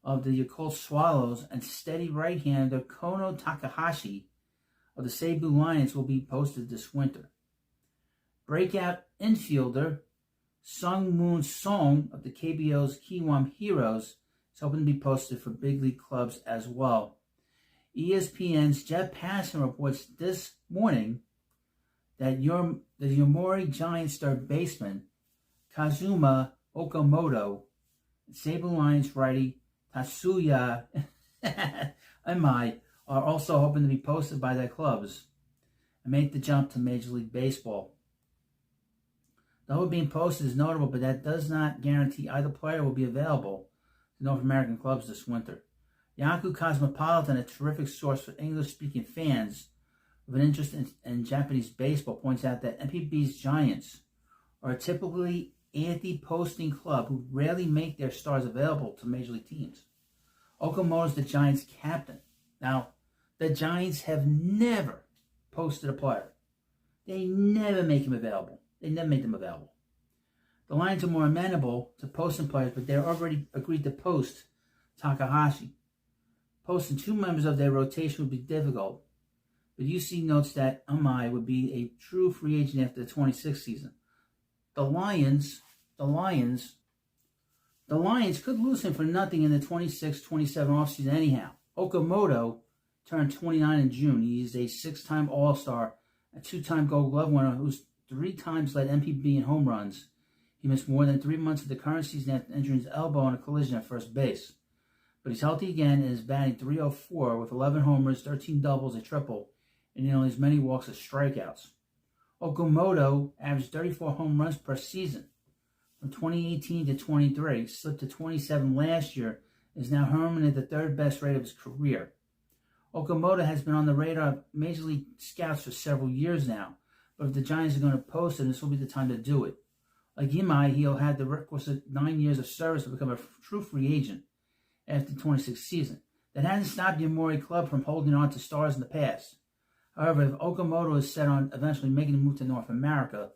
of the Yakult Swallows and steady right-hander Kono Takahashi of the Seibu Lions will be posted this winter. Breakout infielder Sung Moon Song of the KBO's Kiwam Heroes is hoping to be posted for big league clubs as well. ESPN's Jeff Passan reports this morning that the Yomiuri Giants third baseman Kazuma Okamoto and Seibu Lions righty Tatsuya Imai are also hoping to be posted by their clubs and make the jump to Major League Baseball. The hope being posted is notable, but that does not guarantee either player will be available to North American clubs this winter. Yahoo Cosmopolitan, a terrific source for English-speaking fans with an interest in Japanese baseball, points out that MPB's Giants are a typically anti-posting club who rarely make their stars available to major league teams. Okamoto is the Giants' captain. Now, the Giants have never posted a player. They never make him available. They never make them available. The Lions are more amenable to posting players, but they're already agreed to post Takahashi. Posting 2 members of their rotation would be difficult, but UC notes that Amai would be a true free agent after the 26th season. The Lions could lose him for nothing in the 26-27 offseason anyhow. Okamoto turned 29 in June. He is a 6-time All-Star, a 2-time Gold Glove winner who's 3 times led MPB in home runs. He missed more than 3 months of the current season after injuring his elbow in a collision at first base. But he's healthy again and is batting .304 with 11 homers, 13 doubles, a triple, and nearly as many walks as strikeouts. Okamoto averaged 34 home runs per season. From 2018 to 23, slipped to 27 last year, and is now homing at the 3rd best rate of his career. Okamoto has been on the radar of Major League scouts for several years now, but if the Giants are going to post him, this will be the time to do it. Like Imai, he'll have the requisite 9 years of service to become a true free agent after the 26th season. That hasn't stopped the Amori club from holding on to stars in the past. However, if Okamoto is set on eventually making a move to North America,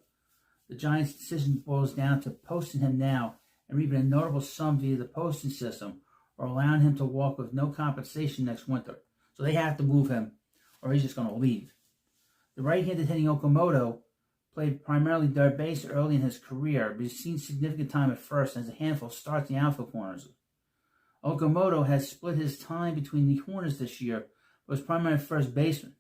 the Giants' decision boils down to posting him now and reaping a notable sum via the posting system, or allowing him to walk with no compensation next winter. So they have to move him, or he's just going to leave. The right-handed hitting Okamoto played primarily third base early in his career, but he's seen significant time at first and has a handful of starts in the outfield corners. Okamoto has split his time between the corners this year, but was primarily first baseman.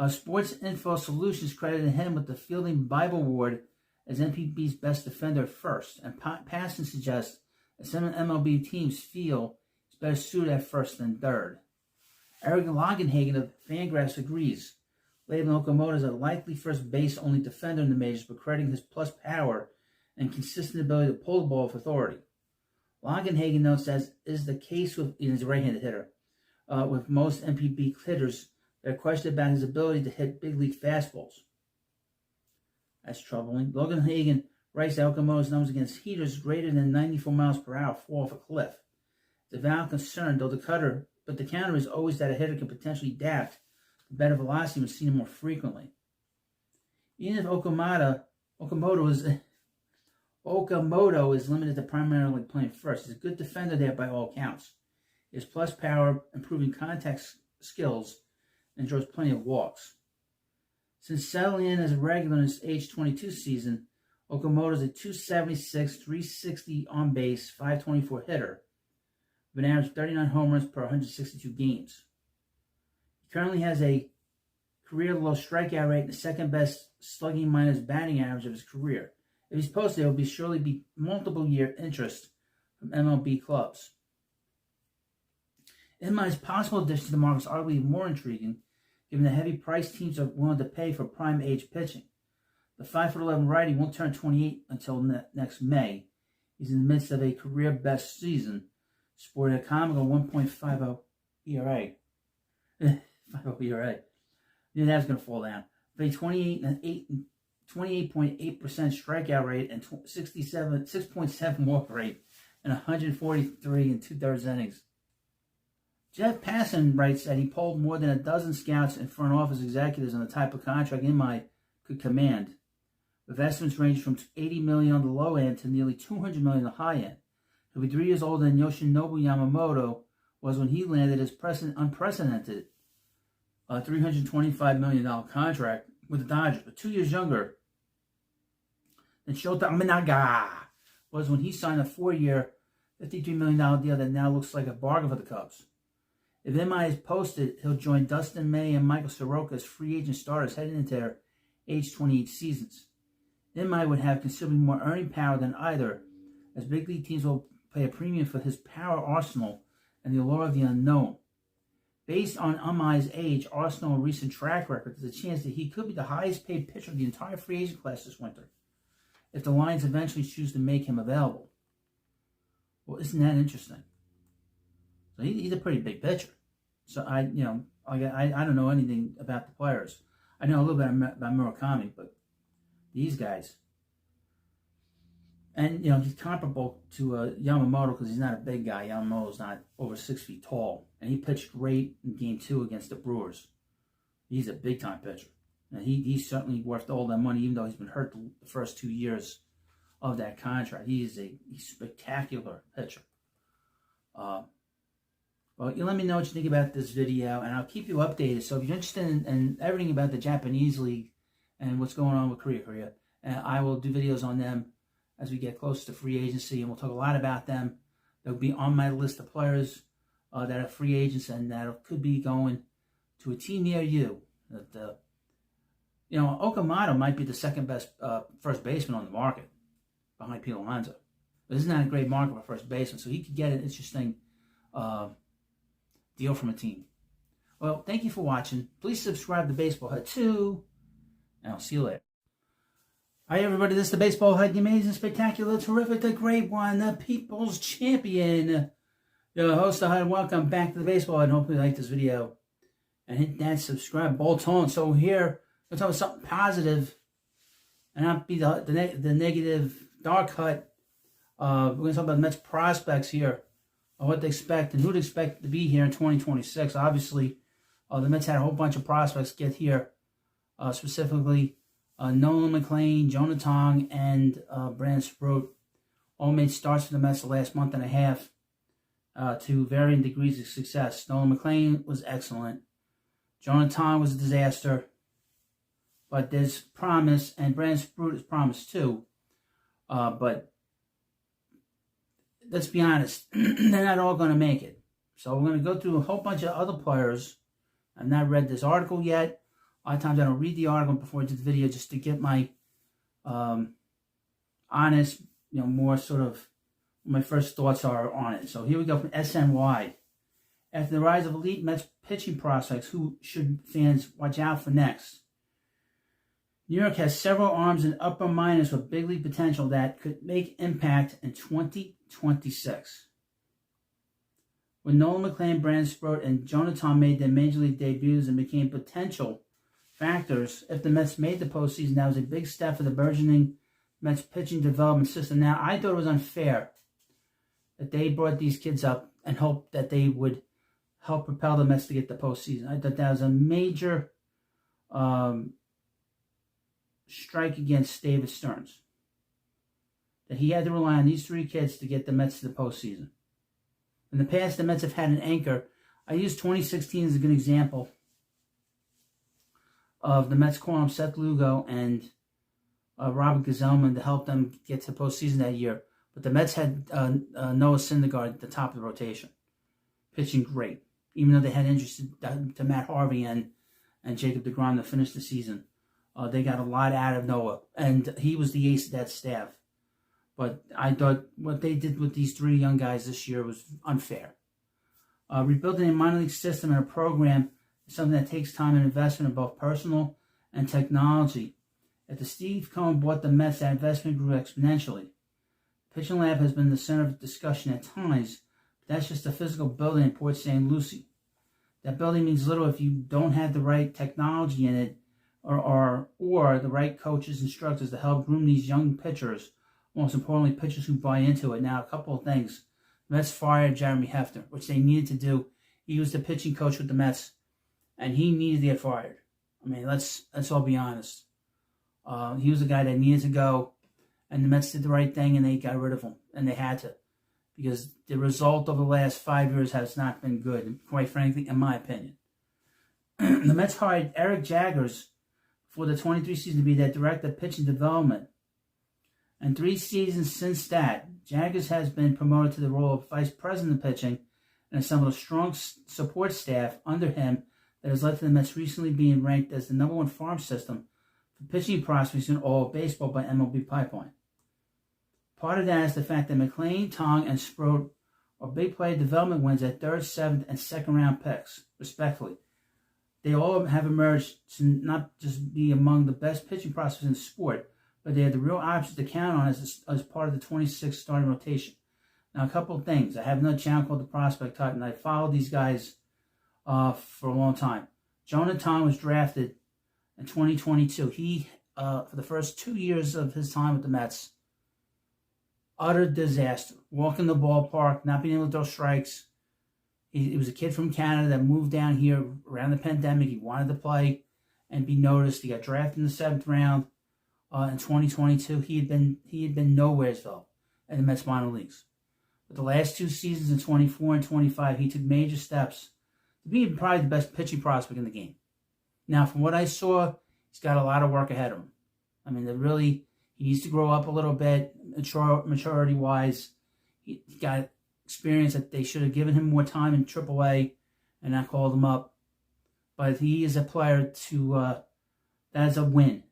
Sports Info Solutions credited him with the Fielding Bible Award as MPB's best defender at first, and Passon suggests that some MLB teams feel he's better suited at first than third. Eric Longenhagen of Fangraphs agrees, labeling Okamoto as a likely first base-only defender in the majors, but crediting his plus power and consistent ability to pull the ball with authority. Longenhagen notes, as is the case with, he's a right-handed hitter, with most MPB hitters, there are questions about his ability to hit big league fastballs. That's troubling. Longenhagen writes that Okamoto's numbers against heaters greater than 94 miles per hour fall off a cliff. It's a valid concern, though the counter is always that a hitter can potentially adapt to better velocity when seen more frequently. Even if Okamoto is limited to primarily playing first, he's a good defender there by all counts. He has plus power, improving contact skills, and draws plenty of walks. Since settling in as a regular in his age 22 season, Okamoto is a .276, .360 on base, .524 hitter, with an average 39 home runs per 162 games. He currently has a career low strikeout rate and the second best slugging minus batting average of his career. If he's posted, there will surely be multiple year interest from MLB clubs. Imai's possible addition to the market is arguably more intriguing, given the heavy price teams are willing to pay for prime age pitching. The 5'11" righty won't turn 28 until next May. He's in the midst of a career best season, sporting a comical 1.50 ERA. 50 ERA. Knew that was going to fall down. But a 28.8% strikeout rate and 6.7 walk rate and 143 and 2/3 innings. Jeff Passon writes that he polled more than a dozen scouts and front office executives on the type of contract Imai could command, with estimates ranging from $80 million on the low end to nearly $200 million on the high end. He'll be 3 years older than Yoshinobu Yamamoto was when he landed his unprecedented $325 million contract with the Dodgers, but 2 years younger than Shota Minaga was when he signed a 4-year, $53 million deal that now looks like a bargain for the Cubs. If Imai is posted, he'll join Dustin May and Michael Soroka as free agent starters heading into their age 28 seasons. Imai would have considerably more earning power than either, as big league teams will pay a premium for his power arsenal and the allure of the unknown. Based on Imai's age, arsenal, and recent track record, there's a chance that he could be the highest paid pitcher of the entire free agent class this winter, if the Lions eventually choose to make him available. Well, isn't that interesting? So he's a pretty big pitcher. So I don't know anything about the players. I know a little bit about Murakami, but these guys. And, he's comparable to Yamamoto because he's not a big guy. Yamamoto's not over 6 feet tall. And he pitched great in Game 2 against the Brewers. He's a big-time pitcher. And he's certainly worth all that money, even though he's been hurt the first 2 years of that contract. He's a spectacular pitcher. Well, you let me know what you think about this video, and I'll keep you updated. So if you're interested in everything about the Japanese league and what's going on with Korea, I will do videos on them as we get close to free agency, and we'll talk a lot about them. They'll be on my list of players that are free agents and that could be going to a team near you. Okamoto might be the second best first baseman on the market behind Pete Alonso. But this is not a great market for first baseman, so he could get an interesting deal from a team. Well, thank you for watching. Please subscribe to Baseball Head 2, and I'll see you later. Hi, everybody. This is the Baseball Head, the amazing, spectacular, terrific, the great one, the people's champion, the host of Head. Welcome back to the Baseball Head, and hopefully you like this video. And hit that subscribe button. So here, we're talking about something positive, and not be the negative dark cut. We're going to talk about the Mets prospects here, what they expect and who to expect to be here in 2026. Obviously, the Mets had a whole bunch of prospects get here, specifically Nolan McLean, Jonah Tong, and Brandon Sproat. All made starts for the Mets the last month and a half to varying degrees of success. Nolan McLean was excellent. Jonah Tong was a disaster. But there's promise, and Brandon Sproat is promise too. But let's be honest, they're not all going to make it. So we're going to go through a whole bunch of other players. I've not read this article yet. A lot of times I don't read the article before I do the video just to get my honest, more sort of my first thoughts are on it. So here we go from SNY. After the rise of elite Mets pitching prospects, who should fans watch out for next? New York has several arms and upper minors with big league potential that could make impact in 2026. When Nolan McLean, Brandon Sproat, and Jonah Tong made their major league debuts and became potential factors if the Mets made the postseason, that was a big step for the burgeoning Mets pitching development system. Now, I thought it was unfair that they brought these kids up and hoped that they would help propel the Mets to get the postseason. I thought that was a major strike against David Stearns. That he had to rely on these three kids to get the Mets to the postseason. In the past, the Mets have had an anchor. I use 2016 as a good example of the Mets calling up Seth Lugo and Robert Gazelman to help them get to the postseason that year. But the Mets had Noah Syndergaard at the top of the rotation, pitching great. Even though they had interest to Matt Harvey and Jacob deGrom to finish the season. They got a lot out of Noah, and he was the ace of that staff. But I thought what they did with these three young guys this year was unfair. Rebuilding a minor league system and a program is something that takes time and investment in both personal and technology. After Steve Cohen bought the Mets, that investment grew exponentially. The pitching lab has been the center of discussion at times, but that's just a physical building in Port St. Lucie. That building means little if you don't have the right technology in it or the right coaches and instructors to help groom these young pitchers. Most importantly, pitchers who buy into it. Now, a couple of things. The Mets fired Jeremy Hefner, which they needed to do. He was the pitching coach with the Mets, and he needed to get fired. I mean, let's all be honest. He was the guy that needed to go, and the Mets did the right thing, and they got rid of him, and they had to, because the result of the last 5 years has not been good, quite frankly, in my opinion. The Mets hired Eric Jaggers for the 23 season to be their director of pitching development. And 3 seasons since that, Jaggers has been promoted to the role of vice president of pitching and assembled a strong support staff under him that has led to the Mets recently being ranked as the #1 farm system for pitching prospects in all of baseball by MLB Pipeline. Part of that is the fact that McLean, Tong, and Sproat are big play development wins at 3rd, 7th, and 2nd round picks, respectively. They all have emerged to not just be among the best pitching prospects in the sport, but they are the real options to count on as part of the 26 starting rotation. Now, a couple of things. I have another channel called The Prospect Hut, and I followed these guys for a long time. Jonathan was drafted in 2022. He, for the first 2 years of his time with the Mets, utter disaster. Walking the ballpark, not being able to throw strikes. He was a kid from Canada that moved down here around the pandemic. He wanted to play and be noticed. He got drafted in the 7th round in 2022. He had been nowheresville in the Mets minor leagues. But the last 2 seasons in 24 and 25, he took major steps to being probably the best pitching prospect in the game. Now, from what I saw, he's got a lot of work ahead of him. I mean, he needs to grow up a little bit, maturity-wise. He got experience that they should have given him more time in AAA and not called him up. But he is a player that is a win.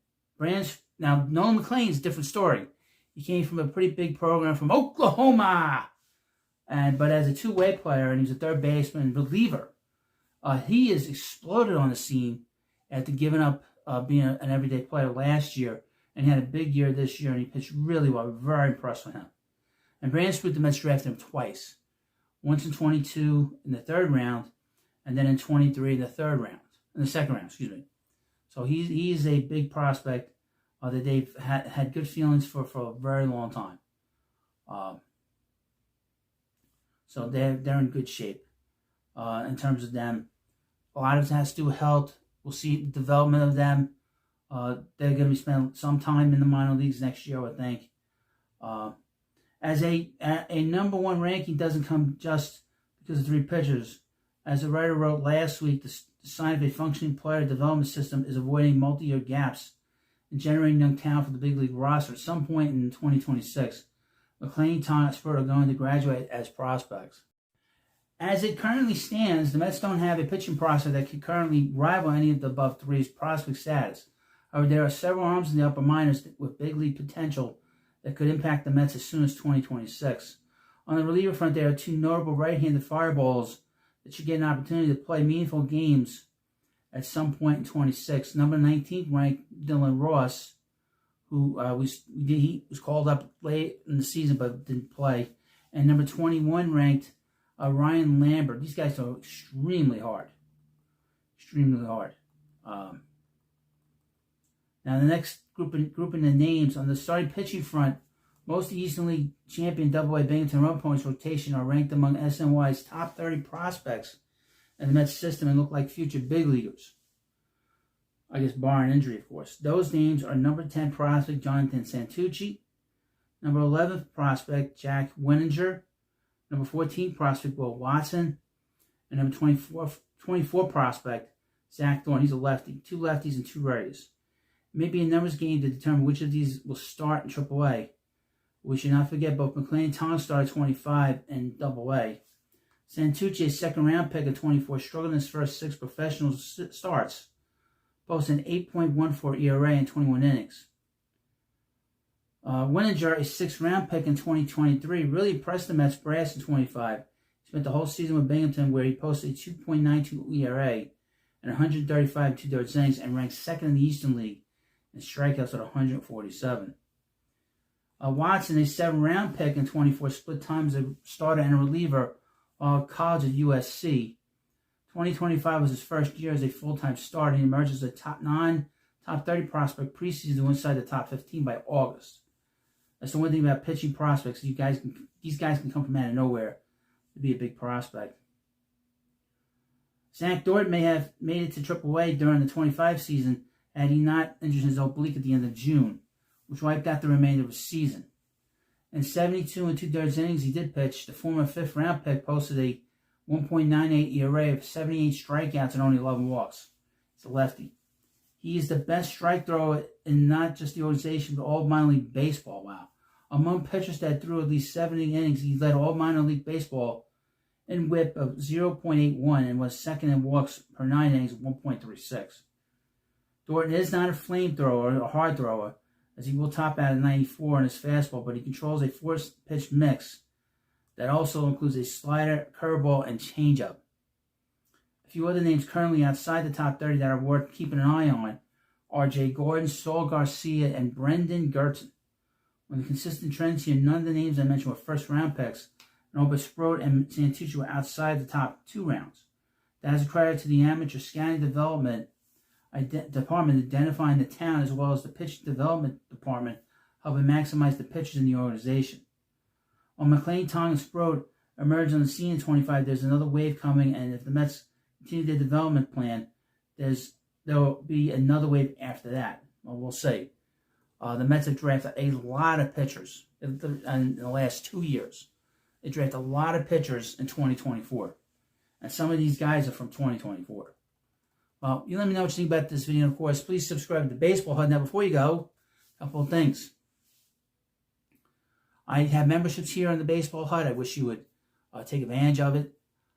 Now, Nolan McLean's a different story. He came from a pretty big program from Oklahoma. But as a two-way player, and he's a third baseman and reliever, he has exploded on the scene after giving up being an everyday player last year. And he had a big year this year, and he pitched really well. We're very impressed with him. And Brandon Sprout, the Mets drafted him twice. Once in 22 in the 3rd round, and then in 23 in the 2nd round, excuse me. So he's a big prospect that they've had good feelings for a very long time. So they're in good shape in terms of them. A lot of it has to do with health. We'll see the development of them. They're going to be spending some time in the minor leagues next year, I would think. As a number 1 ranking doesn't come just because of 3 pitchers. As the writer wrote last week, the sign of a functioning player development system is avoiding multi-year gaps and generating young talent for the big league roster. At some point in 2026, McLean, Tarik Skubal are going to graduate as prospects. As it currently stands, the Mets don't have a pitching prospect that could currently rival any of the above 3's prospect status. However, there are several arms in the upper minors with big league potential that could impact the Mets as soon as 2026. On the reliever front, there are 2 notable right-handed fireballs that should get an opportunity to play meaningful games at some point in 26. Number 19 ranked Dylan Ross, who he was called up late in the season but didn't play, and number 21 ranked Ryan Lambert. These guys are extremely hard. Now, the next grouping the names on the starting pitching front, most of the Eastern League champion AA Binghamton run points rotation are ranked among SNY's top 30 prospects in the Mets system and look like future big leaguers. I guess barring injury, of course. Those names are number 10 prospect Jonathan Santucci, number 11 prospect Jack Wenninger, number 14 prospect Will Watson, and number 24 prospect Zach Thorne. He's a lefty. 2 lefties and 2 righties. It may be a numbers game to determine which of these will start in AAA. We should not forget both McLean and Tom started 25 in AA. Santucci, a 2nd round pick at 24, struggled in his first 6 professional starts, posting an 8.14 ERA in 21 innings. Wenninger, a 6th round pick in 2023, really impressed the Mets brass in 25. He spent the whole season with Binghamton, where he posted a 2.92 ERA and 135 2/3 innings, and ranked 2nd in the Eastern League in strikeouts at 147. Watson, a 7th round pick in 24, split time as a starter and a reliever while at college at USC. 2025 was his first year as a full-time starter. He emerged as a top 30 prospect preseason inside the top 15 by August. That's the one thing about pitching prospects. These guys can come from out of nowhere to be a big prospect. Zach Thorne may have made it to AAA during the 25 season had he not injured his oblique at the end of June, which wiped out the remainder of his season. In 72 2/3 innings he did pitch, the former 5th round pick posted a 1.98 ERA of 78 strikeouts and only 11 walks. It's a lefty. He is the best strike thrower in not just the organization, but all minor league baseball. Wow. Among pitchers that threw at least 70 innings, he led all minor league baseball in whip of 0.81 and was 2nd in walks per 9 innings of 1.36. Thornton is not a flamethrower or a hard thrower, as he will top out at 94 in his fastball, but he controls a 4-pitch mix that also includes a slider, curveball, and changeup. A few other names currently outside the top 30 that are worth keeping an eye on are Jay Gordon, Saul Garcia, and Brendan Gerton. One of the consistent trends here, none of the names I mentioned were 1st round picks, and both Sprott and Santucci were outside the top 2 rounds. That is a credit to the amateur scouting development department identifying the talent as well as the pitch development department helping maximize the pitchers in the organization. While McLean, Tong, and Sprott emerged on the scene in 25, there's another wave coming, and if the Mets continue their development plan, there will be another wave after that. Well, we'll see. The Mets have drafted a lot of pitchers in the last 2 years. They drafted a lot of pitchers in 2024. And some of these guys are from 2024. Well, you let me know what you think about this video. And of course, please subscribe to the Baseball Hut. Now, before you go, a couple of things. I have memberships here on the Baseball Hut. I wish you would take advantage of it.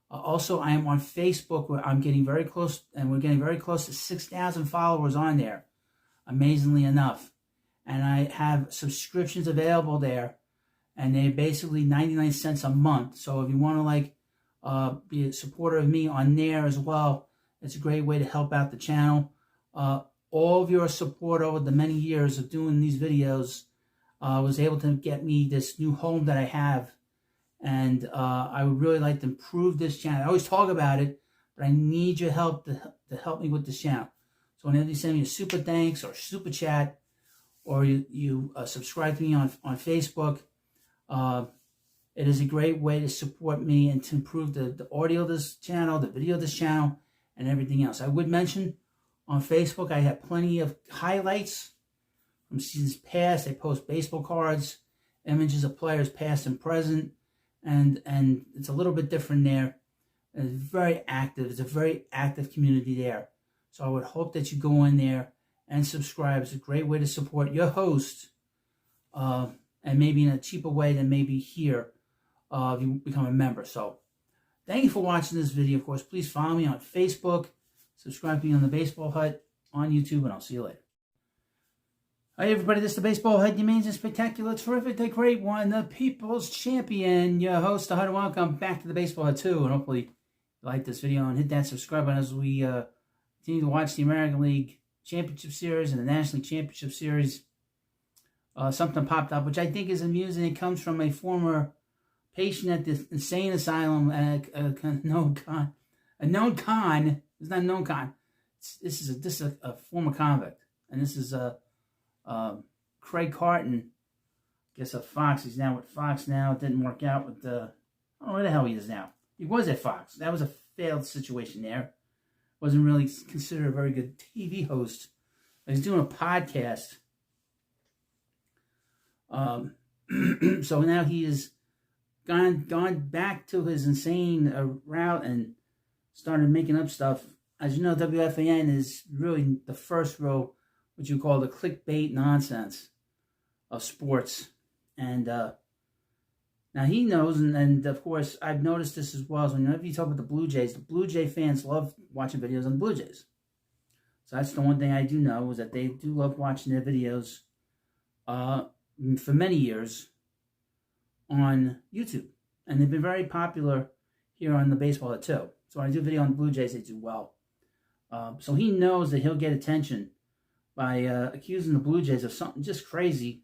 Also, I am on Facebook, where I'm getting very close, and we're getting very close to 6,000 followers on there, amazingly enough. And I have subscriptions available there, and they're basically 99 cents a month. So if you want to be a supporter of me on there as well, it's a great way to help out the channel. All of your support over the many years of doing these videos was able to get me this new home that I have. And I would really like to improve this channel. I always talk about it, but I need your help to help me with this channel. So whenever you send me a super thanks or super chat, or you subscribe to me on Facebook, it is a great way to support me and to improve the audio of this channel, the video of this channel, and everything else. I would mention on Facebook I have plenty of highlights from seasons past. I post baseball cards, images of players past and present, and it's a little bit different there. It's very active. It's a very active community there. So I would hope that you go in there and subscribe. It's a great way to support your host, and maybe in a cheaper way than maybe here if you become a member. So thank you for watching this video. Of course, please follow me on Facebook, subscribe to me on the Baseball Hut on YouTube, and I'll see you later. Hi everybody, this is the Baseball Hut, the amazing, spectacular, terrific, the great one, the people's champion, your host, the Hut, and welcome back to the Baseball Hut 2, and hopefully you like this video and hit that subscribe button as we continue to watch the American League Championship Series and the National League Championship Series. Something popped up, which I think is amusing. It comes from a former patient at the insane asylum, a known con. It's not a known con. This is a former convict, and this is Craig Carton, I guess of Fox. He's now with Fox now. It didn't work out with I don't know where the hell he is now. He was at Fox. That was a failed situation there. Wasn't really considered a very good TV host. He's doing a podcast. So now he has gone back to his insane route and started making up stuff. As you know, WFAN is really the first row, what you call the clickbait nonsense of sports. And now he knows, and of course, I've noticed this as well. So whenever you talk about the Blue Jay fans love watching videos on the Blue Jays. So that's the one thing I do know, is that they do love watching their videos for many years on YouTube. And they've been very popular here on the Baseball Hut too. So when I do a video on the Blue Jays, they do well. So he knows that he'll get attention by accusing the Blue Jays of something just crazy.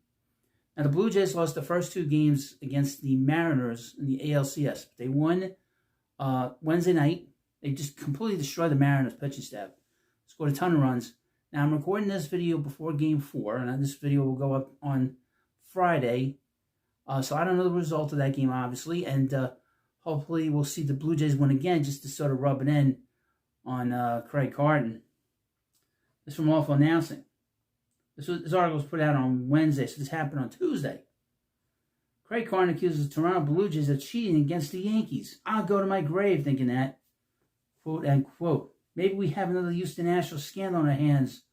Now, the Blue Jays lost the first 2 games against the Mariners in the ALCS. They won Wednesday night. They just completely destroyed the Mariners pitching staff. Scored a ton of runs. Now, I'm recording this video before Game 4, and this video will go up on Friday. So I don't know the result of that game, obviously, and hopefully we'll see the Blue Jays win again just to sort of rub it in on Craig Carton. This is from Awful Announcing. This article was put out on Wednesday, so this happened on Tuesday. Craig Carton accuses the Toronto Blue Jays of cheating against the Yankees. I'll go to my grave thinking that. Quote, unquote. Maybe we have another Houston Astros scandal on our hands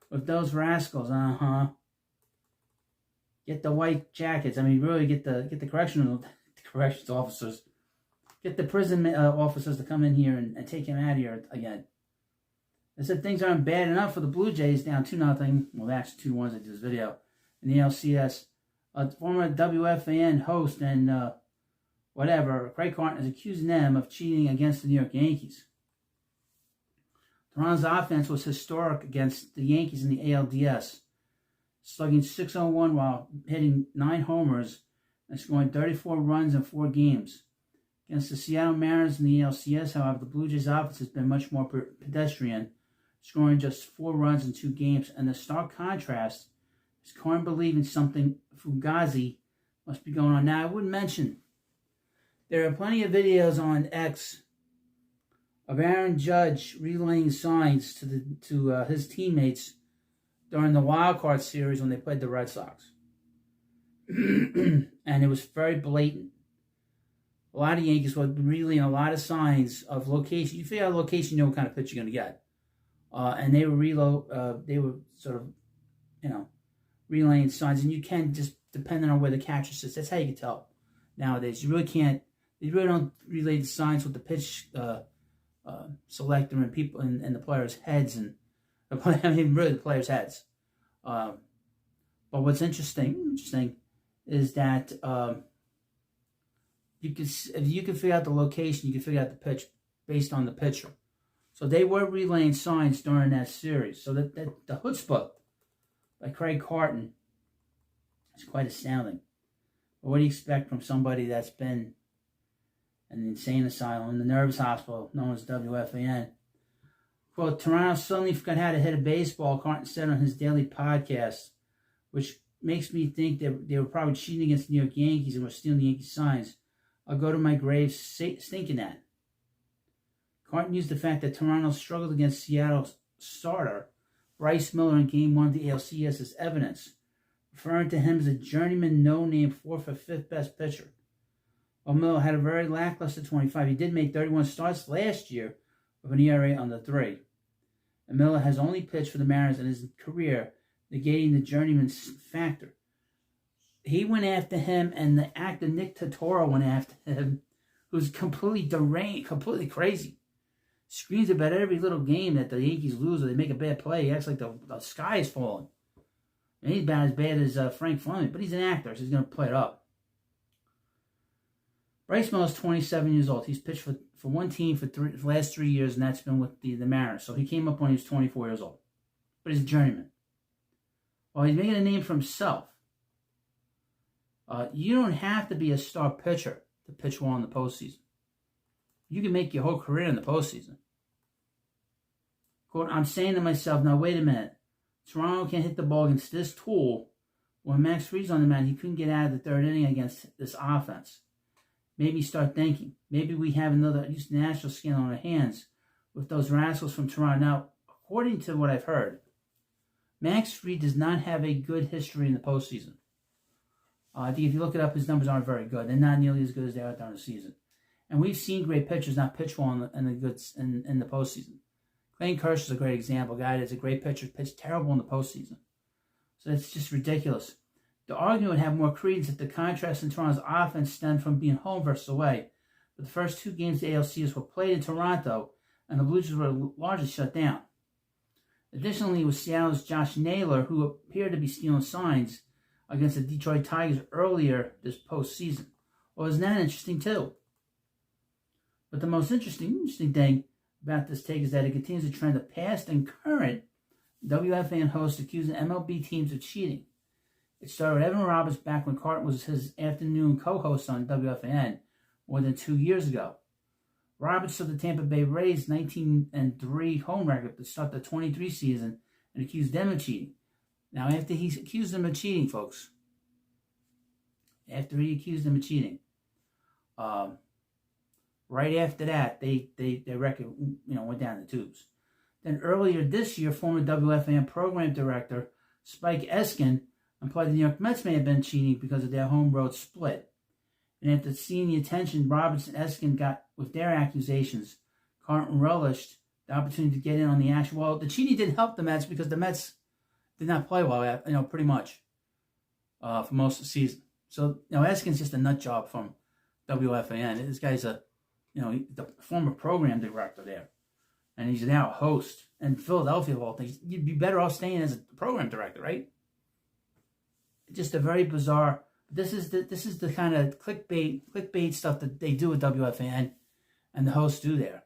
with those rascals. Get the white jackets. I mean, really get the corrections officers. Get the prison officers to come in here and take him out of here again. They said things aren't bad enough for the Blue Jays, down 2-0. Well, that's 2-1 at this video. In the LCS, former WFAN host and Craig Carton is accusing them of cheating against the New York Yankees. Toronto's offense was historic against the Yankees in the ALDS, slugging .601 while hitting 9 homers and scoring 34 runs in 4 games. Against the Seattle Mariners in the ALCS, however, the Blue Jays' offense has been much more pedestrian, scoring just 4 runs in 2 games. And the stark contrast is Carton believing something Fugazi must be going on. Now, I would mention there are plenty of videos on X of Aaron Judge relaying signs to his teammates during the wild card series when they played the Red Sox. And it was very blatant. A lot of Yankees were relaying a lot of signs of location. You figure out location, you know what kind of pitch you're going to get. And they were sort of, relaying signs. And you can just, depending on where the catcher sits, that's how you can tell nowadays. You really don't relay the signs with the pitch selector and people and the players' heads really the players' heads. But what's interesting is that if you can figure out the location, you can figure out the pitch based on the pitcher. So they were relaying signs during that series. So that the chutzpah by Craig Carton is quite astounding. But what do you expect from somebody that's been in the insane asylum, in the nervous hospital known as WFAN? Quote, Toronto suddenly forgot how to hit a baseball, Carton said on his daily podcast, which makes me think that they were probably cheating against the New York Yankees and were stealing Yankee signs. I'll go to my grave stinking that. Carton used the fact that Toronto struggled against Seattle's starter, Bryce Miller, in Game 1 of the ALCS as evidence, referring to him as a journeyman no-name 4th or 5th best pitcher. While Miller had a very lackluster 25, he did make 31 starts last year with an ERA under 3. And Miller has only pitched for the Mariners in his career, negating the journeyman factor. He went after him, and the actor Nick Totoro went after him, who's completely deranged, completely crazy. Screams about every little game that the Yankees lose or they make a bad play. He acts like the sky is falling. And he's about as bad as Frank Fleming, but he's an actor, so he's going to play it up. Bryce Miller is 27 years old. He's pitched for one team for the last 3 years, and that's been with the Mariners. So he came up when he was 24 years old. But he's a journeyman. Well, he's making a name for himself. You don't have to be a star pitcher to pitch well in the postseason. You can make your whole career in the postseason. Quote, I'm saying to myself, now wait a minute. Toronto can't hit the ball against this tool. When Max Fried's on the mound, he couldn't get out of the 3rd inning against this offense. Maybe start thinking. Maybe we have another Houston National scandal on our hands with those rascals from Toronto. Now, according to what I've heard, Max Fried does not have a good history in the postseason. I think if you look it up, his numbers aren't very good. They're not nearly as good as they are during the season. And we've seen great pitchers not pitch well in the postseason. Clayton Kershaw is a great example. A guy that's a great pitcher, pitched terrible in the postseason. So it's just ridiculous. The argument would have more credence if the contrast in Toronto's offense stemmed from being home versus away. But the first 2 games of the ALCS were played in Toronto, and the Blue Jays were largely shut down. Additionally, it was Seattle's Josh Naylor who appeared to be stealing signs against the Detroit Tigers earlier this postseason. Well, isn't that interesting too? But the most interesting thing about this take is that it continues a trend of past and current WFAN hosts accusing MLB teams of cheating. It started with Evan Roberts back when Carton was his afternoon co-host on WFAN more than 2 years ago. Roberts of the Tampa Bay Rays 19-3 home record to start the 23 season and accused them of cheating. Now, after he accused them of cheating, folks, right after that, their record went down the tubes. Then earlier this year, former WFAN program director Spike Eskin implied the New York Mets may have been cheating because of their home-road split. And after seeing the attention Roberts and Eskin got with their accusations, Carton relished the opportunity to get in on the action. Well, the cheating didn't help the Mets because the Mets did not play well, pretty much for most of the season. So, Eskin's just a nut job from WFAN. This guy's the former program director there, and he's now a host. And Philadelphia, of all things, you'd be better off staying as a program director, right? Just a very bizarre. This is the kind of clickbait stuff that they do at WFAN, and the hosts do there.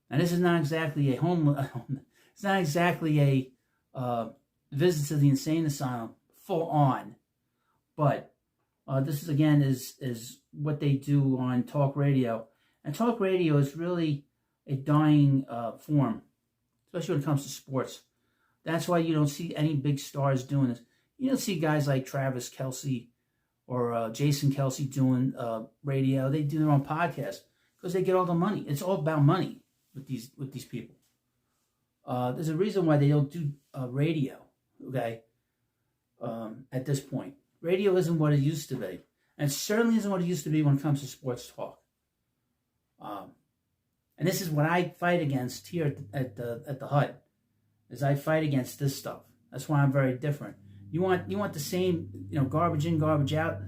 And this is not exactly it's not exactly a visit to the insane asylum full on, but this is again is what they do on talk radio. And talk radio is really a dying form, especially when it comes to sports. That's why you don't see any big stars doing this. You don't see guys like Travis Kelce or Jason Kelsey doing radio. They do their own podcast because they get all the money. It's all about money with these people. There's a reason why they don't do radio, okay, at this point. Radio isn't what it used to be. And it certainly isn't what it used to be when it comes to sports talk. And this is what I fight against here at the hut, is I fight against this stuff. That's why I'm very different. You want the same, garbage in, garbage out,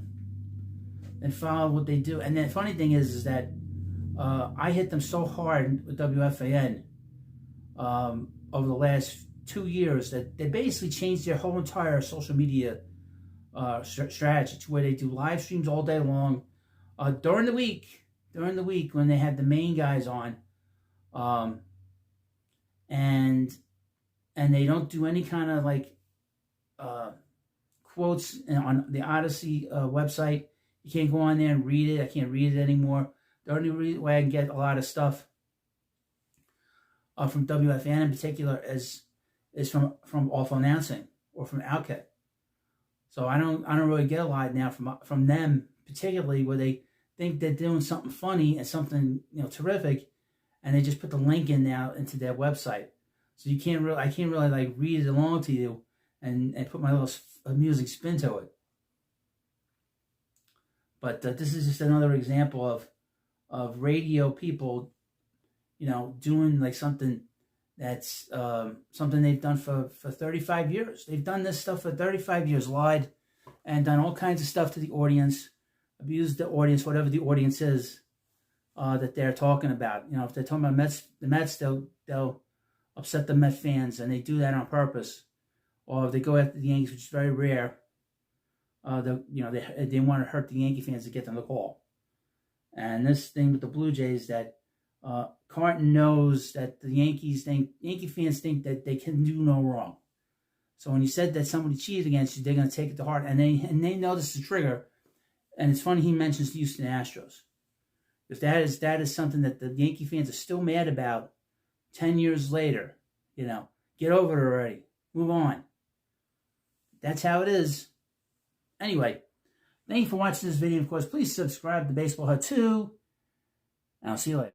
and follow what they do. And the funny thing is that I hit them so hard with WFAN over the last 2 years that they basically changed their whole entire social media strategy to where they do live streams all day long during the week when they have the main guys on, and they don't do any kind of like quotes on the Odyssey website. You can't go on there and read it. I can't read it anymore. The only way I can get a lot of stuff from WFAN in particular is from awful announcing or from Outkick. So I don't really get a lot now from them, particularly where they think they're doing something funny and something terrific, and they just put the link in now into their website. So I can't really like read it along to you and put my little music spin to it. But this is just another example of radio people, doing like something that's something they've done for 35 years. They've done this stuff for 35 years, lied and done all kinds of stuff to the audience, abused the audience, whatever the audience is that they're talking about. If they're talking about the Mets, they'll upset the Met fans, and they do that on purpose. Or if they go after the Yankees, which is very rare, they want to hurt the Yankee fans to get them to call. And this thing with the Blue Jays, that Carton knows that the Yankee fans think that they can do no wrong. So when you said that somebody cheated against you, they're going to take it to heart, and they know this is a trigger. And it's funny he mentions the Houston Astros, because that is something that the Yankee fans are still mad about 10 years later. Get over it already. Move on. That's how it is. Anyway, thank you for watching this video. Of course, please subscribe to Baseball Hut 2, and I'll see you later.